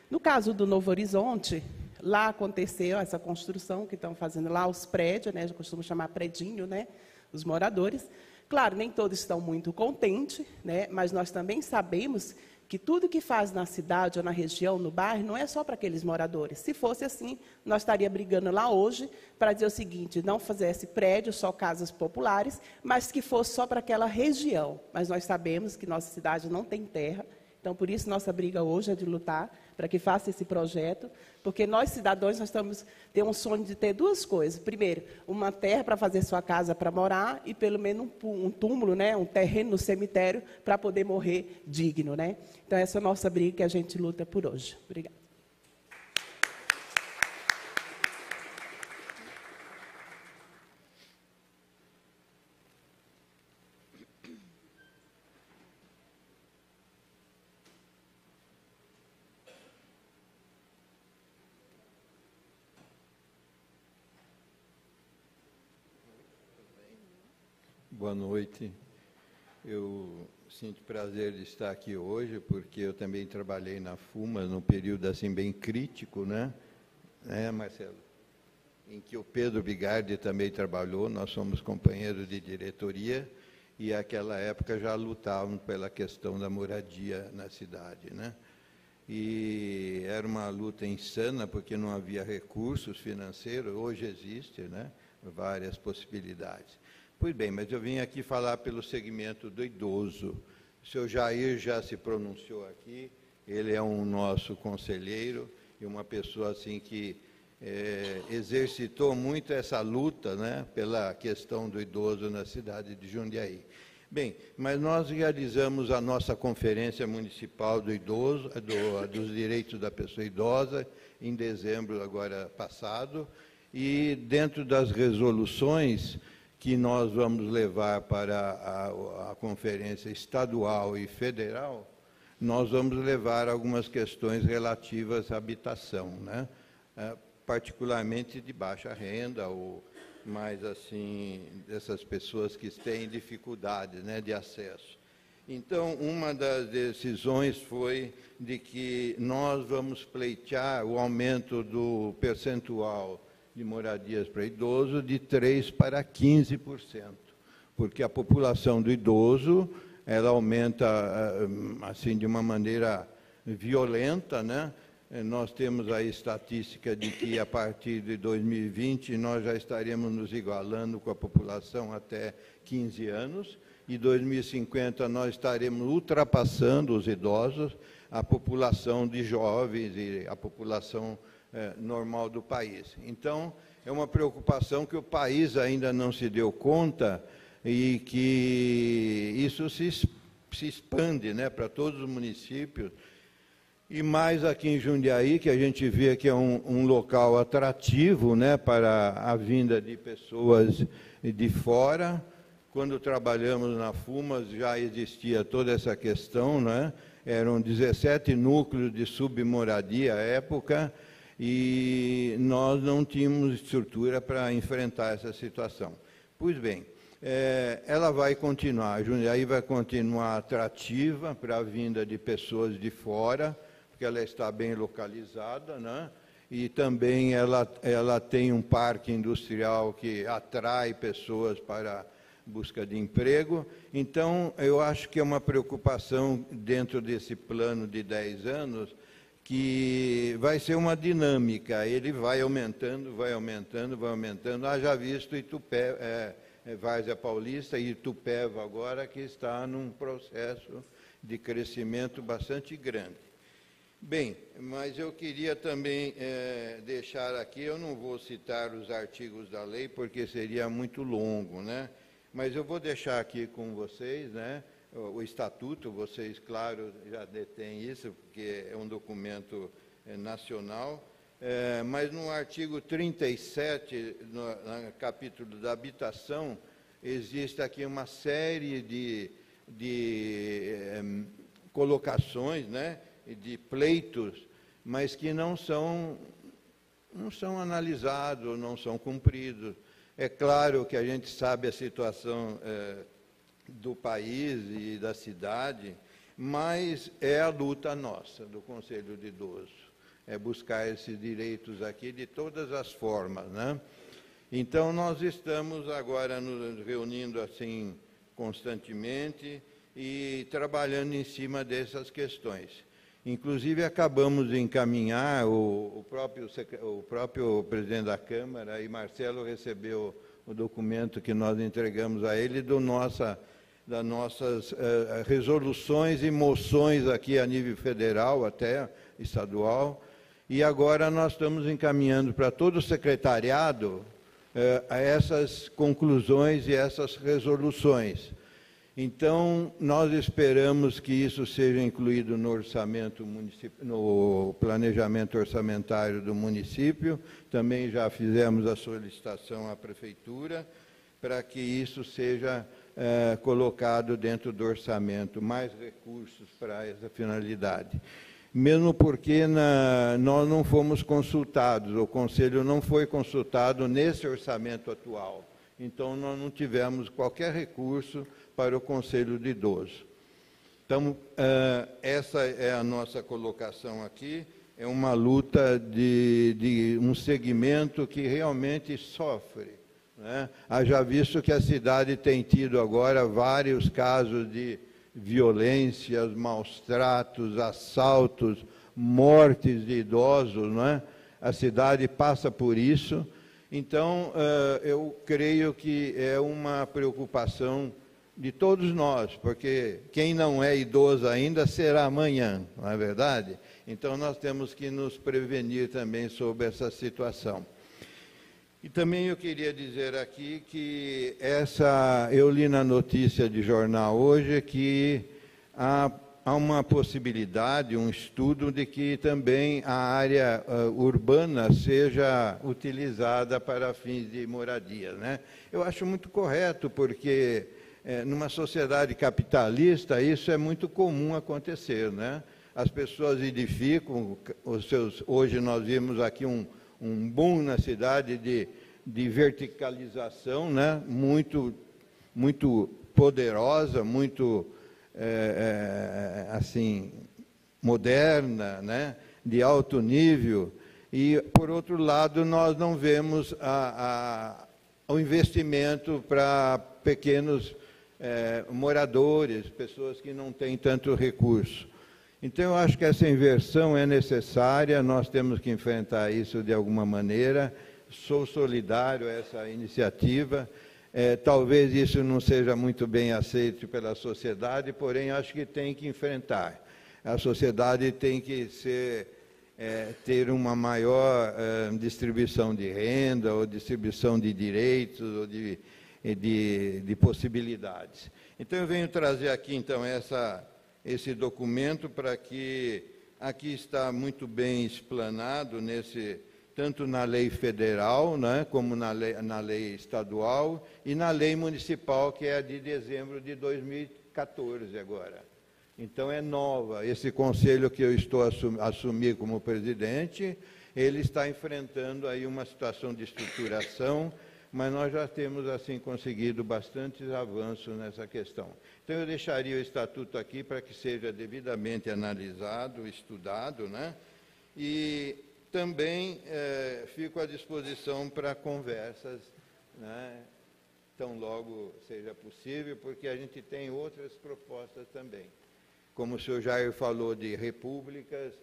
No caso do Novo Horizonte, lá aconteceu essa construção que estão fazendo lá, os prédios, né, eu costumo chamar predinho, né, os moradores. Claro, nem todos estão muito contentes, né, mas nós também sabemos que tudo que faz na cidade ou na região, no bairro, não é só para aqueles moradores. Se fosse assim, nós estaríamos brigando lá hoje para dizer o seguinte, não fizesse prédio, só casas populares, mas que fosse só para aquela região. Mas nós sabemos que nossa cidade não tem terra, então, por isso, nossa briga hoje é de lutar para que faça esse projeto, porque nós, cidadãos, nós temos um sonho de ter duas coisas. Primeiro, uma terra para fazer sua casa para morar e, pelo menos, um túmulo, né, um terreno no cemitério para poder morrer digno, né? Então, essa é a nossa briga que a gente luta por hoje. Obrigada. Boa noite. Eu sinto prazer de estar aqui hoje, porque eu também trabalhei na FUMAS num período assim bem crítico, né, Marcelo? Em que o Pedro Bigardi também trabalhou, nós somos companheiros de diretoria, e naquela época já lutavam pela questão da moradia na cidade, né? E era uma luta insana, porque não havia recursos financeiros, hoje existe, né, várias possibilidades. Pois bem, mas eu vim aqui falar pelo segmento do idoso. O senhor Jair já se pronunciou aqui, ele é um nosso conselheiro e uma pessoa assim que exercitou muito essa luta, né, pela questão do idoso na cidade de Jundiaí. Bem, mas nós realizamos a nossa conferência municipal do idoso, dos direitos da pessoa idosa, em dezembro agora passado, e dentro das resoluções que nós vamos levar para a conferência estadual e federal, nós vamos levar algumas questões relativas à habitação, né? Particularmente de baixa renda, ou mais assim, dessas pessoas que têm dificuldade, né, de acesso. Então, uma das decisões foi de que nós vamos pleitear o aumento do percentual de moradias para idoso de 3% para 15%, porque a população do idoso ela aumenta assim de uma maneira violenta, né? Nós temos a estatística de que a partir de 2020 nós já estaremos nos igualando com a população até 15 anos e 2050 nós estaremos ultrapassando os idosos, a população de jovens e a população normal do país. Então, é uma preocupação que o país ainda não se deu conta e que isso se expande, né, para todos os municípios. E mais aqui em Jundiaí, que a gente vê que é um local atrativo, né, para a vinda de pessoas de fora. Quando trabalhamos na FUMAS já existia toda essa questão, né? Eram 17 núcleos de submoradia à época, e nós não tínhamos estrutura para enfrentar essa situação. Pois bem, ela vai continuar, a Jundiaí vai continuar atrativa para a vinda de pessoas de fora, porque ela está bem localizada, né? E também ela tem um parque industrial que atrai pessoas para busca de emprego. Então, eu acho que é uma preocupação dentro desse plano de 10 anos, que vai ser uma dinâmica, ele vai aumentando, vai aumentando, vai aumentando. Haja visto Itupé, Várzea Paulista e Itupeva agora, que está num processo de crescimento bastante grande. Bem, mas eu queria também deixar aqui, eu não vou citar os artigos da lei, porque seria muito longo, né? Mas eu vou deixar aqui com vocês, né? O estatuto, vocês, claro, já detêm isso, porque é um documento nacional, mas no artigo 37, no capítulo da habitação, existe aqui uma série de colocações, né, de pleitos, mas que não são analisados, não são cumpridos. É claro que a gente sabe a situação do país e da cidade, mas é a luta nossa, do Conselho de Idoso, é buscar esses direitos aqui de todas as formas, né? Então, nós estamos agora nos reunindo assim constantemente e trabalhando em cima dessas questões. Inclusive, acabamos de encaminhar, o próprio presidente da Câmara, e Marcelo recebeu o documento que nós entregamos a ele das nossas resoluções e moções aqui a nível federal, até estadual, e agora nós estamos encaminhando para todo o secretariado essas conclusões e essas resoluções. Então, nós esperamos que isso seja incluído no orçamento no planejamento orçamentário do município. Também já fizemos a solicitação à prefeitura para que isso seja colocado dentro do orçamento, mais recursos para essa finalidade. Mesmo porque nós não fomos consultados, o Conselho não foi consultado nesse orçamento atual. Então, nós não tivemos qualquer recurso para o Conselho de Idoso. Então, essa é a nossa colocação aqui, é uma luta de um segmento que realmente sofre, né? Haja visto que a cidade tem tido agora vários casos de violências, maus tratos, assaltos, mortes de idosos, né? A cidade passa por isso. Então, eu creio que é uma preocupação de todos nós, porque quem não é idoso ainda será amanhã, não é verdade? Então, nós temos que nos prevenir também sobre essa situação. E também eu queria dizer aqui que eu li na notícia de jornal hoje que há uma possibilidade, um estudo de que também a área urbana seja utilizada para fins de moradia, né? Eu acho muito correto, porque numa sociedade capitalista isso é muito comum acontecer, né? As pessoas edificam hoje nós vimos aqui um boom na cidade de verticalização, né? Muito poderosa, muito assim moderna, né? De alto nível. E por outro lado nós não vemos o investimento para pequenos moradores, pessoas que não têm tanto recurso. Então, eu acho que essa inversão é necessária, nós temos que enfrentar isso de alguma maneira. Sou solidário a essa iniciativa. Talvez isso não seja muito bem aceito pela sociedade, porém, acho que tem que enfrentar. A sociedade tem que ter uma maior distribuição de renda, ou distribuição de direitos, ou de possibilidades. Então, eu venho trazer aqui, então, esse documento para que aqui está muito bem explanado, tanto na lei federal, né, como na lei estadual e na lei municipal, que é a de dezembro de 2014 agora. Então, é nova. Esse conselho que eu estou assumir como presidente, ele está enfrentando aí uma situação de estruturação, mas nós já temos, assim, conseguido bastantes avanços nessa questão. Então, eu deixaria o estatuto aqui para que seja devidamente analisado, estudado, né? E também fico à disposição para conversas, né? tão logo seja possível, porque a gente tem outras propostas também. Como o senhor Jair falou de repúblicas,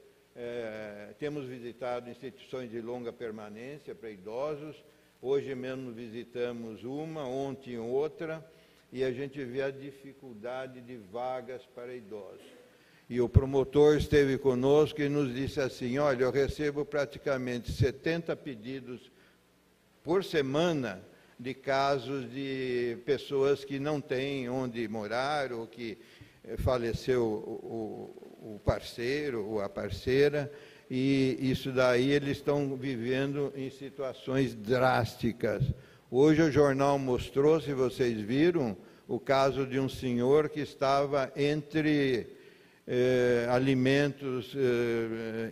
temos visitado instituições de longa permanência para idosos. Hoje mesmo visitamos uma, ontem outra, e a gente vê a dificuldade de vagas para idosos. E o promotor esteve conosco e nos disse assim, olha, eu recebo praticamente 70 pedidos por semana de casos de pessoas que não têm onde morar ou que faleceu o parceiro ou a parceira, e isso daí eles estão vivendo em situações drásticas. Hoje o jornal mostrou, se vocês viram, o caso de um senhor que estava entre alimentos,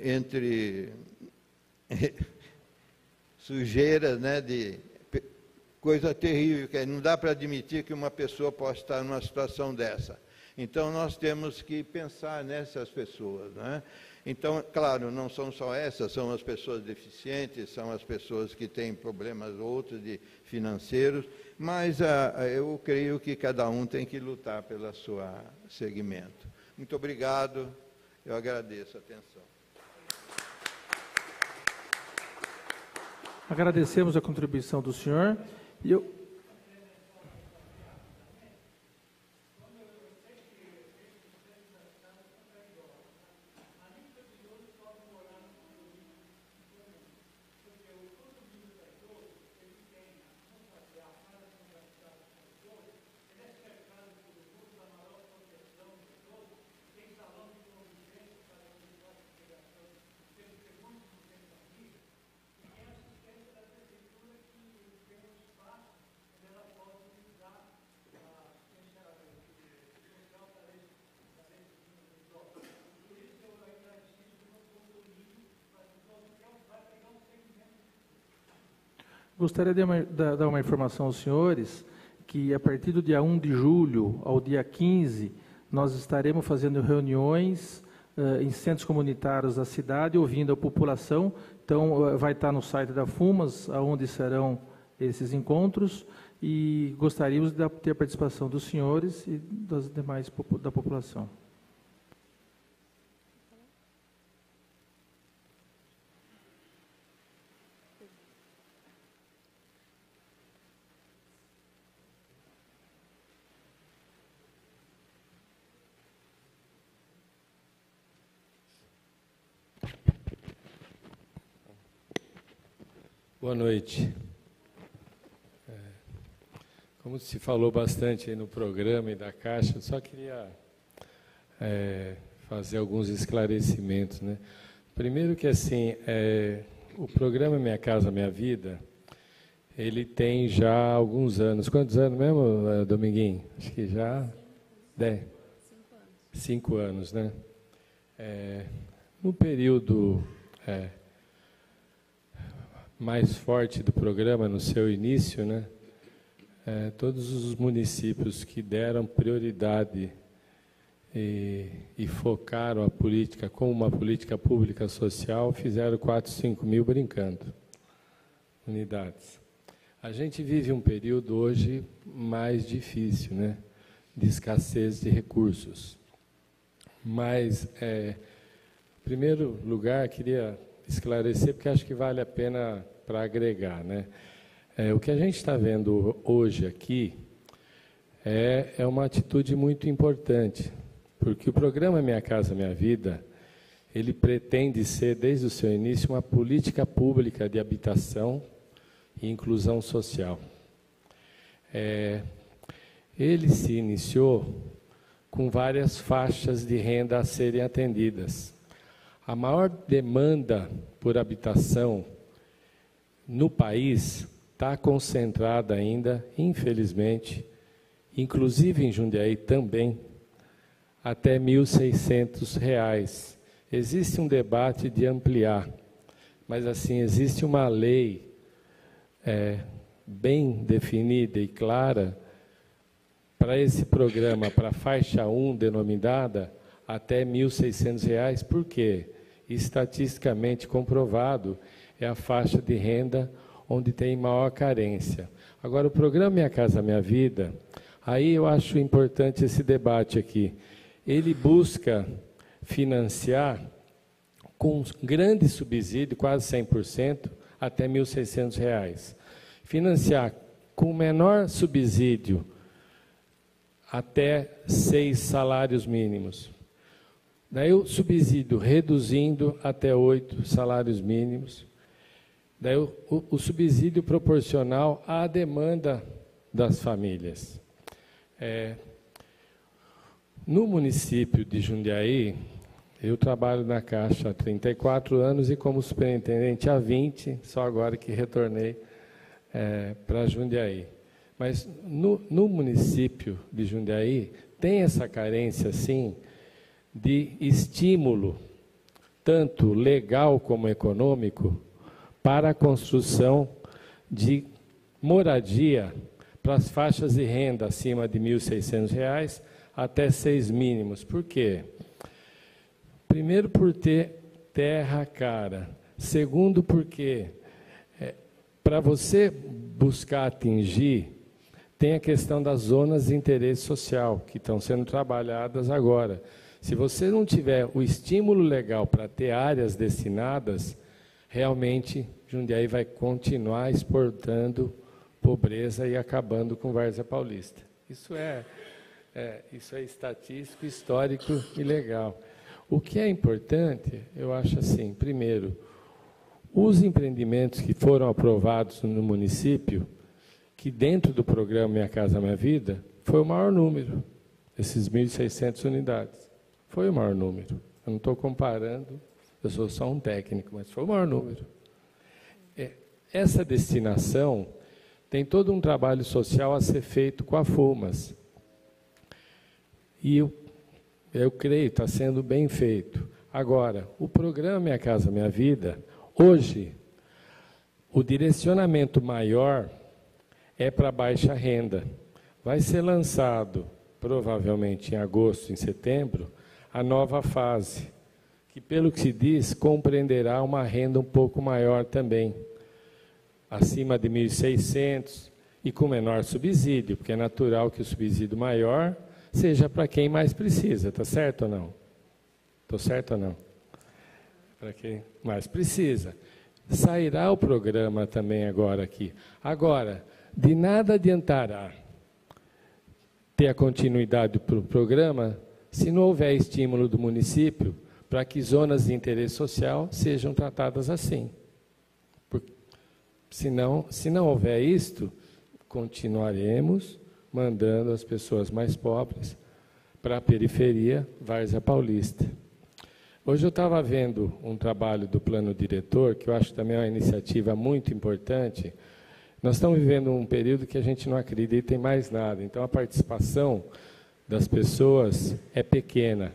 entre sujeiras, né, de coisa terrível, que não dá para admitir que uma pessoa possa estar numa situação dessa. Então, nós temos que pensar nessas pessoas, né? Então, claro, não são só essas, são as pessoas deficientes, são as pessoas que têm problemas outros financeiros, mas eu creio que cada um tem que lutar pelo seu segmento. Muito obrigado, eu agradeço a atenção. Agradecemos a contribuição do senhor. Gostaria de dar uma informação aos senhores, que a partir do dia 1 de julho ao dia 15, nós estaremos fazendo reuniões em centros comunitários da cidade, ouvindo a população. Então, vai estar no site da FUMAS, onde serão esses encontros, e gostaríamos de ter a participação dos senhores e das demais da população. Boa noite. Como se falou bastante aí no programa e da Caixa, eu só queria fazer alguns esclarecimentos, né? Primeiro que, assim, o programa Minha Casa Minha Vida, ele tem já alguns anos. Quantos anos mesmo, Dominguinho? Acho que já 5 anos, né? No período mais forte do programa, no seu início, né, todos os municípios que deram prioridade e focaram a política como uma política pública social, fizeram 4, 5 mil brincando, unidades. A gente vive um período hoje mais difícil, né, de escassez de recursos. Mas, em primeiro lugar, queria esclarecer, porque acho que vale a pena para agregar, né? O que a gente está vendo hoje aqui é uma atitude muito importante, porque o programa Minha Casa Minha Vida, ele pretende ser, desde o seu início, uma política pública de habitação e inclusão social. Ele se iniciou com várias faixas de renda a serem atendidas. A maior demanda por habitação no país está concentrada ainda, infelizmente, inclusive em Jundiaí também, até R$ 1.600. Existe um debate de ampliar, mas assim, existe uma lei bem definida e clara para esse programa, para a faixa 1 denominada até R$ 1.600. Por quê? Estatisticamente comprovado, é a faixa de renda onde tem maior carência. Agora, o programa Minha Casa Minha Vida, aí eu acho importante esse debate aqui. Ele busca financiar com grande subsídio, quase 100%, até R$ 1.600. Financiar com menor subsídio até 6 salários mínimos. Daí o subsídio reduzindo até 8 salários mínimos. Daí o subsídio proporcional à demanda das famílias. No município de Jundiaí, eu trabalho na Caixa há 34 anos e como superintendente há 20, só agora que retornei para Jundiaí. Mas no município de Jundiaí tem essa carência, sim, de estímulo, tanto legal como econômico, para a construção de moradia para as faixas de renda acima de R$ 1.600 até 6 mínimos. Por quê? Primeiro, por ter terra cara. Segundo, porque para você buscar atingir, tem a questão das zonas de interesse social, que estão sendo trabalhadas agora. Se você não tiver o estímulo legal para ter áreas destinadas, realmente Jundiaí vai continuar exportando pobreza e acabando com Várzea Paulista. Isso é estatístico, histórico e legal. O que é importante, eu acho assim, primeiro, os empreendimentos que foram aprovados no município, que dentro do programa Minha Casa Minha Vida, foi o maior número, esses 1.600 unidades. Foi o maior número. Eu não estou comparando, eu sou só um técnico, mas foi o maior número. Essa destinação tem todo um trabalho social a ser feito com a FUMAS. E eu creio que está sendo bem feito. Agora, o programa Minha Casa Minha Vida, hoje, o direcionamento maior é para baixa renda. Vai ser lançado, provavelmente em agosto, em setembro, a nova fase, que, pelo que se diz, compreenderá uma renda um pouco maior também, acima de 1.600 e com menor subsídio, porque é natural que o subsídio maior seja para quem mais precisa, está certo ou não? Estou certo ou não? Para quem mais precisa. Sairá o programa também agora aqui. Agora, de nada adiantará ter a continuidade do programa se não houver estímulo do município para que zonas de interesse social sejam tratadas assim. Se não houver isto, continuaremos mandando as pessoas mais pobres para a periferia Várzea Paulista. Hoje eu estava vendo um trabalho do plano diretor, que eu acho também uma iniciativa muito importante. Nós estamos vivendo um período que a gente não acredita em mais nada, então a participação das pessoas é pequena.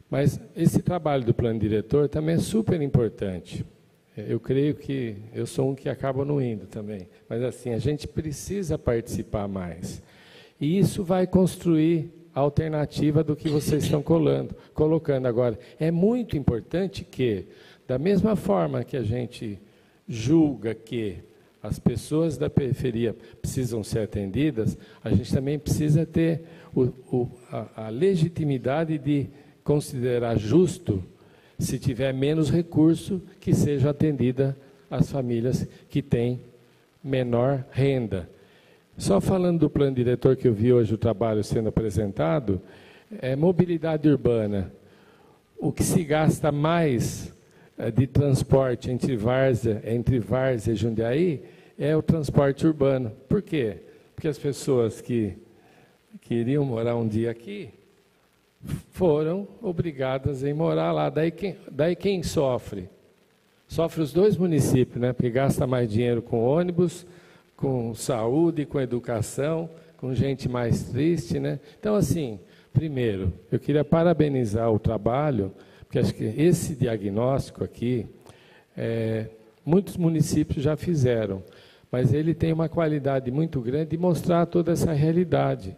Mas esse trabalho do plano diretor também é super importante. Eu creio que eu sou um que acaba não indo também, mas assim, a gente precisa participar mais. E isso vai construir a alternativa do que vocês estão colocando agora. É muito importante que, da mesma forma que a gente julga que as pessoas da periferia precisam ser atendidas, a gente também precisa ter a legitimidade de considerar justo, se tiver menos recurso, que seja atendida as famílias que têm menor renda. Só falando do plano diretor que eu vi hoje o trabalho sendo apresentado, mobilidade urbana. O que se gasta mais de transporte entre Várzea e Jundiaí é o transporte urbano. Por quê? Porque as pessoas que queriam morar um dia aqui foram obrigadas a ir morar lá. Daí quem sofre? Sofre os dois municípios, né? Porque gasta mais dinheiro com ônibus, com saúde, com educação, com gente mais triste, né? Então, assim, primeiro, eu queria parabenizar o trabalho, porque acho que esse diagnóstico aqui, muitos municípios já fizeram, mas ele tem uma qualidade muito grande de mostrar toda essa realidade.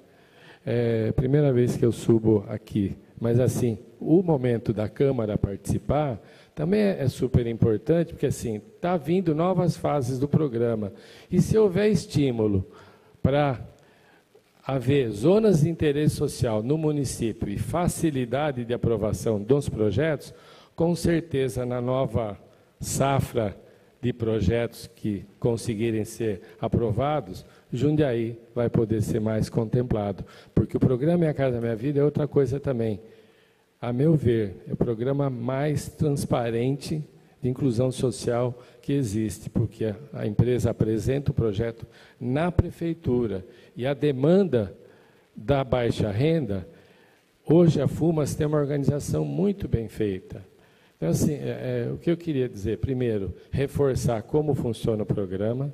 Primeira vez que eu subo aqui, mas assim, o momento da Câmara participar também é super importante, porque assim, está vindo novas fases do programa. E se houver estímulo para haver zonas de interesse social no município e facilidade de aprovação dos projetos, com certeza na nova safra de projetos que conseguirem ser aprovados, Jundiaí vai poder ser mais contemplado. Porque o programa Minha Casa Minha Vida é outra coisa também. A meu ver, é o programa mais transparente de inclusão social que existe, porque a empresa apresenta o projeto na prefeitura e a demanda da baixa renda, hoje a FUMAS tem uma organização muito bem feita. Então, assim, o que eu queria dizer, primeiro, reforçar como funciona o programa,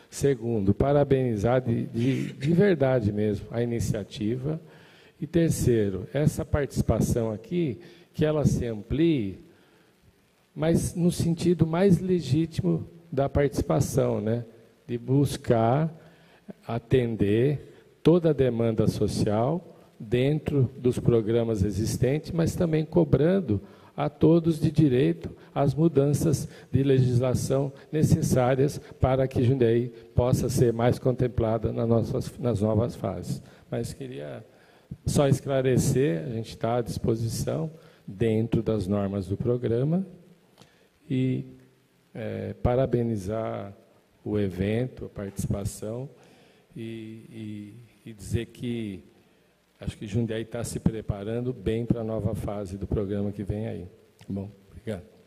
segundo, parabenizar de verdade mesmo a iniciativa, e terceiro, essa participação aqui, que ela se amplie, mas no sentido mais legítimo da participação, né? De buscar atender toda a demanda social dentro dos programas existentes, mas também cobrando a todos de direito as mudanças de legislação necessárias para que Jundiaí possa ser mais contemplada nas novas fases. Mas queria só esclarecer, a gente está à disposição dentro das normas do programa e parabenizar o evento, a participação e dizer que acho que Jundiaí está se preparando bem para a nova fase do programa que vem aí. Bom, obrigado.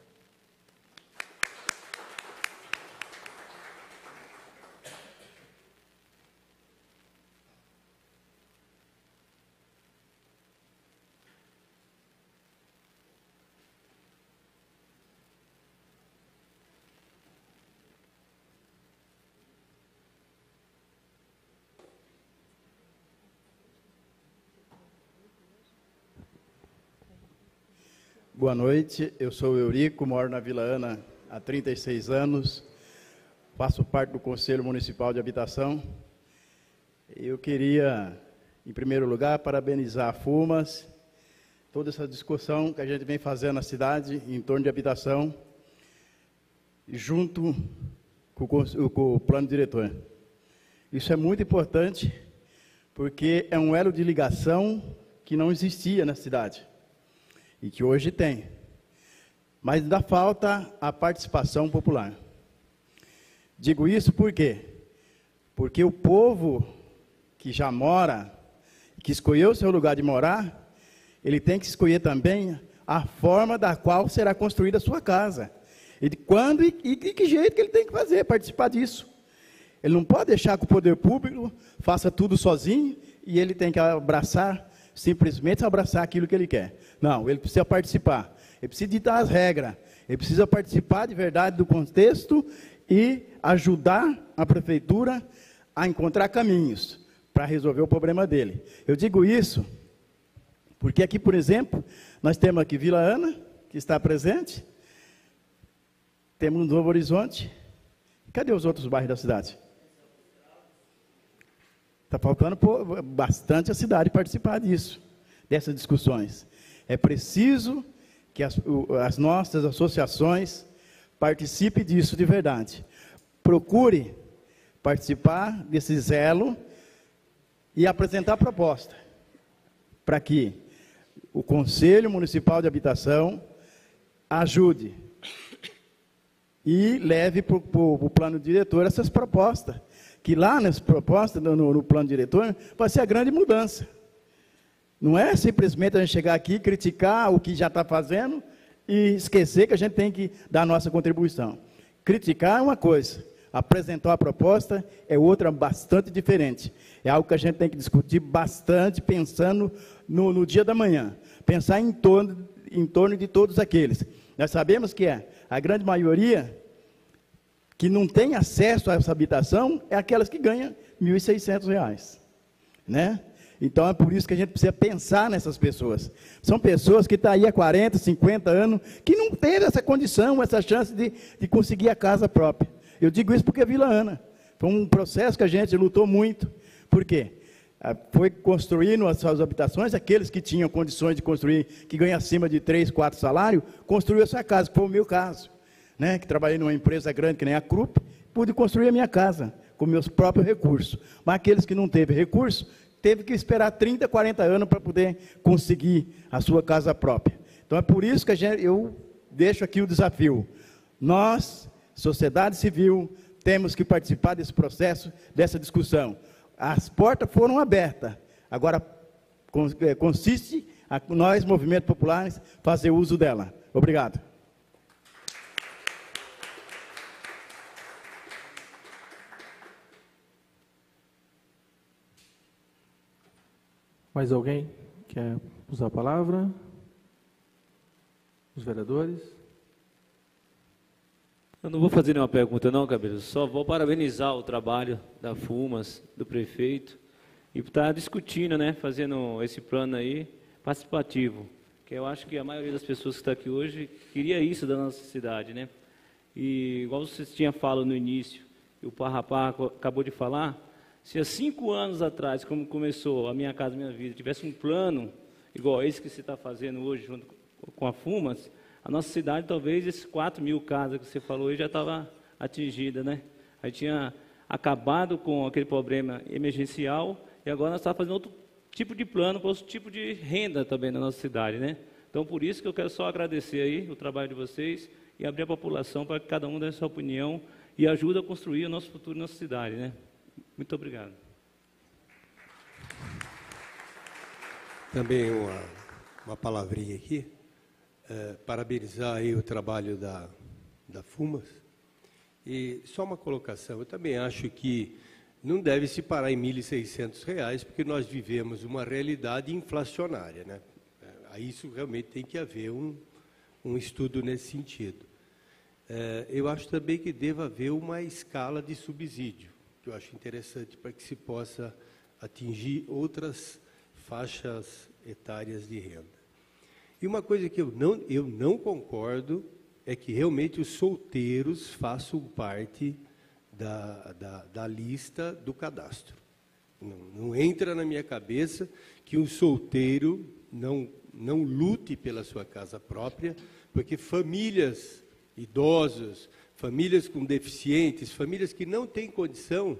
Boa noite, eu sou o Eurico, moro na Vila Ana há 36 anos, faço parte do Conselho Municipal de Habitação. Eu queria, em primeiro lugar, parabenizar a FUMAS, toda essa discussão que a gente vem fazendo na cidade em torno de habitação, junto com o plano diretor. Isso é muito importante, porque é um elo de ligação que não existia na cidade. E que hoje tem, mas ainda falta a participação popular. Digo isso por quê? Porque o povo que já mora, que escolheu o seu lugar de morar, ele tem que escolher também a forma da qual será construída a sua casa. E de quando e de que jeito que ele tem que fazer, participar disso. Ele não pode deixar que o poder público faça tudo sozinho e ele tem que simplesmente abraçar aquilo que ele quer. Não, ele precisa participar, ele precisa ditar as regras, ele precisa participar de verdade do contexto e ajudar a prefeitura a encontrar caminhos para resolver o problema dele. Eu digo isso porque aqui, por exemplo, nós temos aqui Vila Ana, que está presente, temos Novo Horizonte. Cadê os outros bairros da cidade? Está faltando bastante a cidade participar disso, dessas discussões. É preciso que as nossas associações participem disso de verdade. Procure participar desse zelo e apresentar proposta para que o Conselho Municipal de Habitação ajude e leve para o plano diretor essas propostas. Que lá nas propostas, no plano diretor, vai ser a grande mudança. Não é simplesmente a gente chegar aqui, criticar o que já está fazendo e esquecer que a gente tem que dar a nossa contribuição. Criticar é uma coisa, apresentar uma proposta é outra bastante diferente. É algo que a gente tem que discutir bastante, pensando no dia da manhã. Pensar em torno de todos aqueles. Nós sabemos que a grande maioria que não tem acesso a essa habitação é aquelas que ganham R$ 1.600, né? Então, é por isso que a gente precisa pensar nessas pessoas. São pessoas que estão aí há 40, 50 anos, que não teve essa condição, essa chance de conseguir a casa própria. Eu digo isso porque é Vila Ana. Foi um processo que a gente lutou muito. Por quê? foi construindo as suas habitações, aqueles que tinham condições de construir, que ganham acima de 3, 4 salários, construiu a sua casa, que foi o meu caso, né? Que trabalhei numa empresa grande, que nem a Krupp, pude construir a minha casa, com meus próprios recursos. Mas aqueles que não teve recurso, teve que esperar 30, 40 anos para poder conseguir a sua casa própria. Então, é por isso que eu deixo aqui o desafio. Nós, sociedade civil, temos que participar desse processo, dessa discussão. As portas foram abertas. Agora, consiste a nós, movimentos populares, fazer uso dela. Obrigado. Mais alguém quer usar a palavra? Os vereadores? Eu não vou fazer nenhuma pergunta não, Cabelo, só vou parabenizar o trabalho da FUMAS, do prefeito, e por estar discutindo, né, fazendo esse plano aí participativo, que eu acho que a maioria das pessoas que está aqui hoje queria isso da nossa cidade, né? E igual vocês tinham falado no início, e o Parrapá acabou de falar, se há 5 anos atrás, como começou a Minha Casa Minha Vida, tivesse um plano igual esse que você está fazendo hoje junto com a FUMAS, a nossa cidade, talvez, esses 4.000 casas que você falou aí já estava atingida, né? Aí tinha acabado com aquele problema emergencial e agora nós estamos fazendo outro tipo de plano para outro tipo de renda também na nossa cidade, né? Então, por isso que eu quero só agradecer aí o trabalho de vocês e abrir a população para que cada um dê a sua opinião e ajude a construir o nosso futuro na nossa cidade, né? Muito obrigado. Também uma palavrinha aqui. Parabenizar aí o trabalho da FUMAS. E só uma colocação, eu também acho que não deve se parar em R$ 1.600, porque nós vivemos uma realidade inflacionária, né? Isso realmente tem que haver um estudo nesse sentido. Eu acho também que deva haver uma escala de subsídio, que eu acho interessante para que se possa atingir outras faixas etárias de renda. E uma coisa que eu não concordo é que realmente os solteiros façam parte da lista do cadastro. Não entra na minha cabeça que um solteiro não lute pela sua casa própria, porque famílias idosos, famílias com deficientes, famílias que não têm condição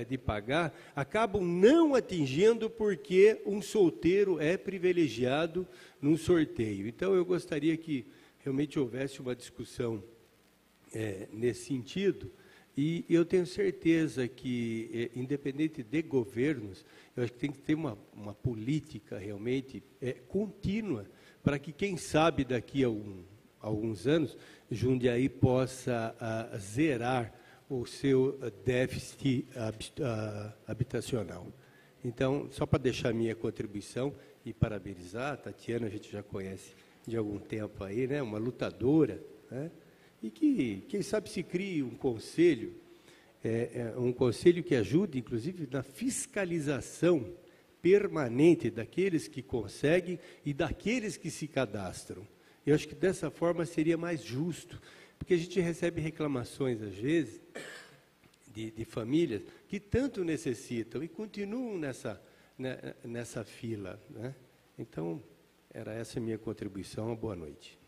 de pagar, acabam não atingindo porque um solteiro é privilegiado num sorteio. Então, eu gostaria que realmente houvesse uma discussão nesse sentido, e eu tenho certeza que, independente de governos, eu acho que tem que ter uma política realmente contínua, para que, quem sabe, daqui a alguns anos, Jundiaí possa zerar o seu déficit habitacional. Então, só para deixar a minha contribuição e parabenizar, a Tatiana a gente já conhece de algum tempo aí, né, uma lutadora, né, e que, quem sabe, se crie um conselho que ajude, inclusive, na fiscalização permanente daqueles que conseguem e daqueles que se cadastram. Eu acho que dessa forma seria mais justo, porque a gente recebe reclamações, às vezes, de famílias que tanto necessitam e continuam nessa fila, né? Então, era essa a minha contribuição. Boa noite.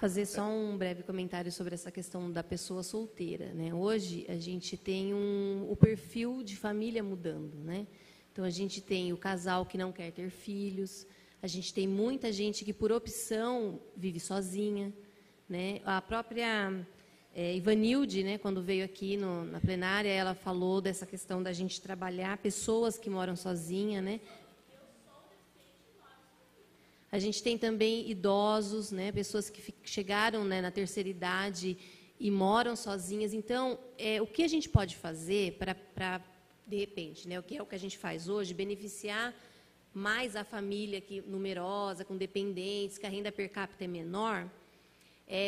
Fazer só um breve comentário sobre essa questão da pessoa solteira, né? Hoje, a gente tem o perfil de família mudando, né? Então, a gente tem o casal que não quer ter filhos, a gente tem muita gente que, por opção, vive sozinha, né? A própria Ivanilde, né, quando veio aqui na plenária, ela falou dessa questão da gente trabalhar pessoas que moram sozinhas, né? A gente tem também idosos, né, pessoas que chegaram, né, na terceira idade e moram sozinhas. Então, o que a gente pode fazer para de repente, né, o que é o que a gente faz hoje, beneficiar mais a família numerosa, com dependentes, que a renda per capita é menor,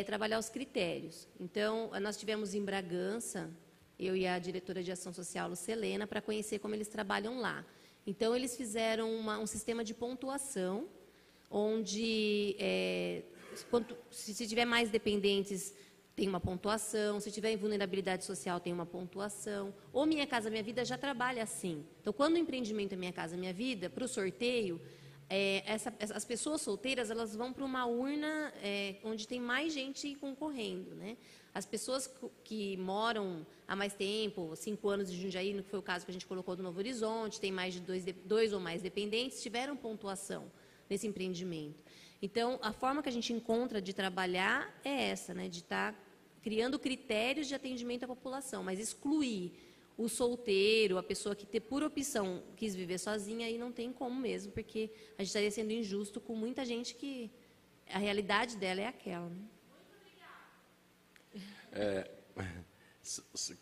trabalhar os critérios. Então, nós tivemos em Bragança, eu e a diretora de Ação Social, Lucelena, para conhecer como eles trabalham lá. Então, eles fizeram um sistema de pontuação, onde, se tiver mais dependentes, tem uma pontuação, se tiver em vulnerabilidade social, tem uma pontuação. O Minha Casa Minha Vida já trabalha assim. Então, quando o empreendimento é Minha Casa Minha Vida, para o sorteio, as pessoas solteiras elas vão para uma urna onde tem mais gente concorrendo, né? As pessoas que moram há mais tempo, 5 anos de Jundiaí, que foi o caso que a gente colocou do Novo Horizonte, tem mais de dois ou mais dependentes, tiveram pontuação nesse empreendimento. Então, a forma que a gente encontra de trabalhar é essa, né? De estar criando critérios de atendimento à população, mas excluir o solteiro, a pessoa que, por opção, quis viver sozinha, aí não tem como mesmo, porque a gente estaria sendo injusto com muita gente que a realidade dela é aquela. Né?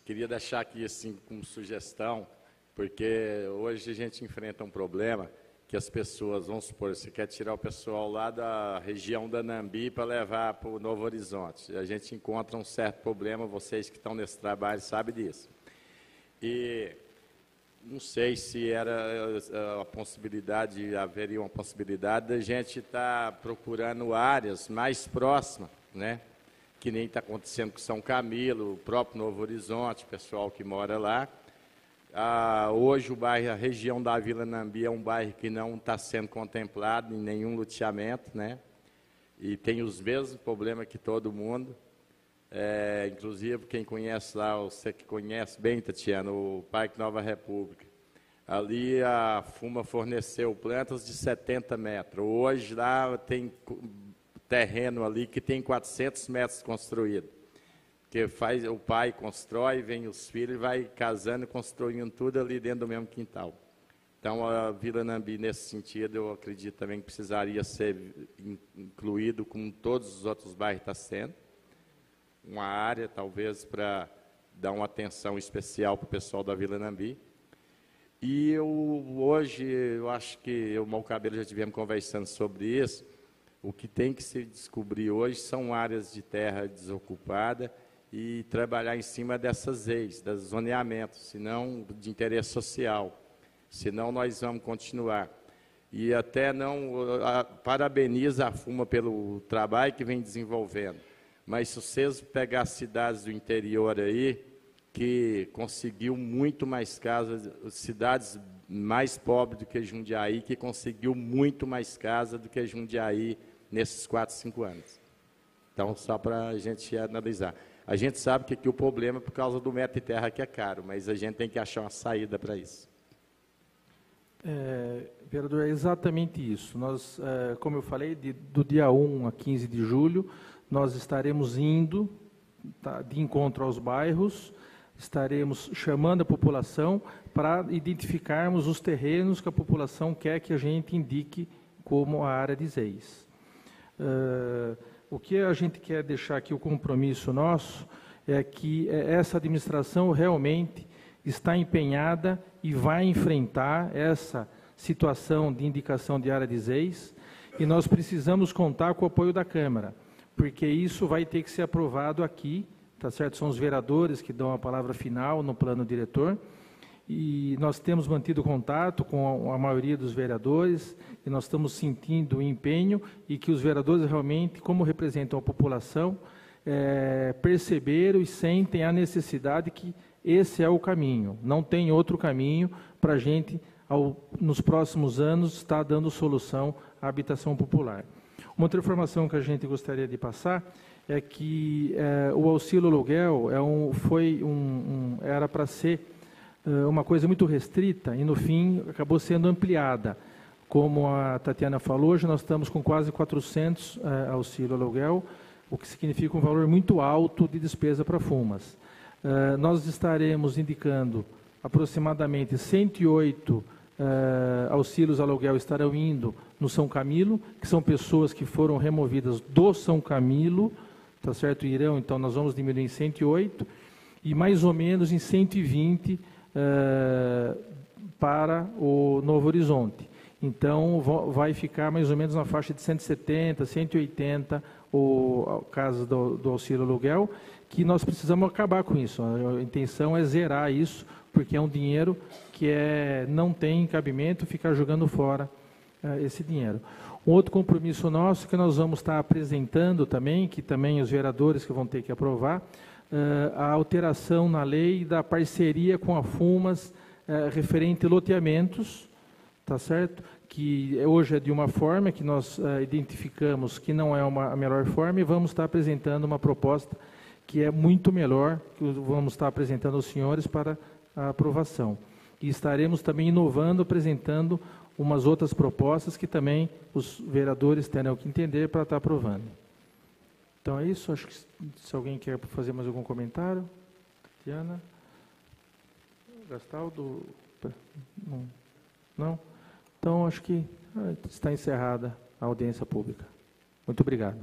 Queria deixar aqui assim como sugestão, porque hoje a gente enfrenta um problema que as pessoas, vamos supor, você quer tirar o pessoal lá da região da Nambi para levar para o Novo Horizonte. A gente encontra um certo problema, vocês que estão nesse trabalho sabem disso. E não sei se era a possibilidade, haveria uma possibilidade da gente estar procurando áreas mais próximas, né? Que nem está acontecendo com São Camilo, o próprio Novo Horizonte, o pessoal que mora lá. Hoje o bairro, a região da Vila Nambi é um bairro que não está sendo contemplado em nenhum loteamento, né? E tem os mesmos problemas que todo mundo. Inclusive, quem conhece lá, você que conhece bem, Tatiana, o Parque Nova República, ali a FUMA forneceu plantas de 70 metros. Hoje lá tem terreno ali que tem 400 metros construído. Que o pai constrói, vem os filhos, vai casando e construindo tudo ali dentro do mesmo quintal. Então, a Vila Nambi, nesse sentido, eu acredito também que precisaria ser incluído, como todos os outros bairros estão sendo. Uma área, talvez, para dar uma atenção especial para o pessoal da Vila Nambi. E hoje, eu acho que eu e o Mau Cabelo já estivemos conversando sobre isso. O que tem que se descobrir hoje são áreas de terra desocupada e trabalhar em cima dessas leis, dos zoneamentos, senão de interesse social. Senão nós vamos continuar. E até não parabenizo a FUMA pelo trabalho que vem desenvolvendo. Mas se vocês pegar cidades do interior aí, que conseguiu muito mais casas, cidades mais pobres do que Jundiaí, que conseguiu muito mais casa do que Jundiaí nesses 4, 5 anos. Então, só para a gente analisar. A gente sabe que aqui o problema é por causa do metro de terra que é caro, mas a gente tem que achar uma saída para isso. Vereador, é exatamente isso. Nós, como eu falei, do dia 1 a 15 de julho, nós estaremos indo de encontro aos bairros, estaremos chamando a população para identificarmos os terrenos que a população quer que a gente indique como a área de ZEIS. O que a gente quer deixar aqui, o compromisso nosso, é que essa administração realmente está empenhada e vai enfrentar essa situação de indicação de área de ZEIS, e nós precisamos contar com o apoio da Câmara, porque isso vai ter que ser aprovado aqui, tá certo? São os vereadores que dão a palavra final no plano diretor, e nós temos mantido contato com a maioria dos vereadores, e nós estamos sentindo o empenho, e que os vereadores realmente, como representam a população, perceberam e sentem a necessidade que esse é o caminho, não tem outro caminho para a gente, nos próximos anos, estar dando solução à habitação popular. Uma outra informação que a gente gostaria de passar é que o auxílio aluguel era para ser uma coisa muito restrita e, no fim, acabou sendo ampliada. Como a Tatiana falou, hoje nós estamos com quase 400 auxílio aluguel, o que significa um valor muito alto de despesa para FUMAS. Nós estaremos indicando aproximadamente 108 auxílios aluguel estarão indo no São Camilo, que são pessoas que foram removidas do São Camilo, tá certo? Irão, então nós vamos diminuir em 108 e mais ou menos em 120 para o Novo Horizonte. Então vai ficar mais ou menos na faixa de 170, 180 o caso do auxílio aluguel, que nós precisamos acabar com isso. A intenção é zerar isso, porque é um dinheiro que não tem cabimento ficar jogando fora esse dinheiro. Um outro compromisso nosso que nós vamos estar apresentando também, que também os vereadores que vão ter que aprovar, a alteração na lei da parceria com a FUMAS referente a loteamentos, tá certo? Que hoje é de uma forma que nós identificamos que não é a melhor forma e vamos estar apresentando uma proposta que é muito melhor, que vamos estar apresentando aos senhores para a aprovação. E estaremos também inovando, apresentando umas outras propostas que também os vereadores terão que entender para estar aprovando. Então é isso, acho que se alguém quer fazer mais algum comentário, Tatiana, Gastaldo, não? Então acho que está encerrada a audiência pública. Muito obrigado.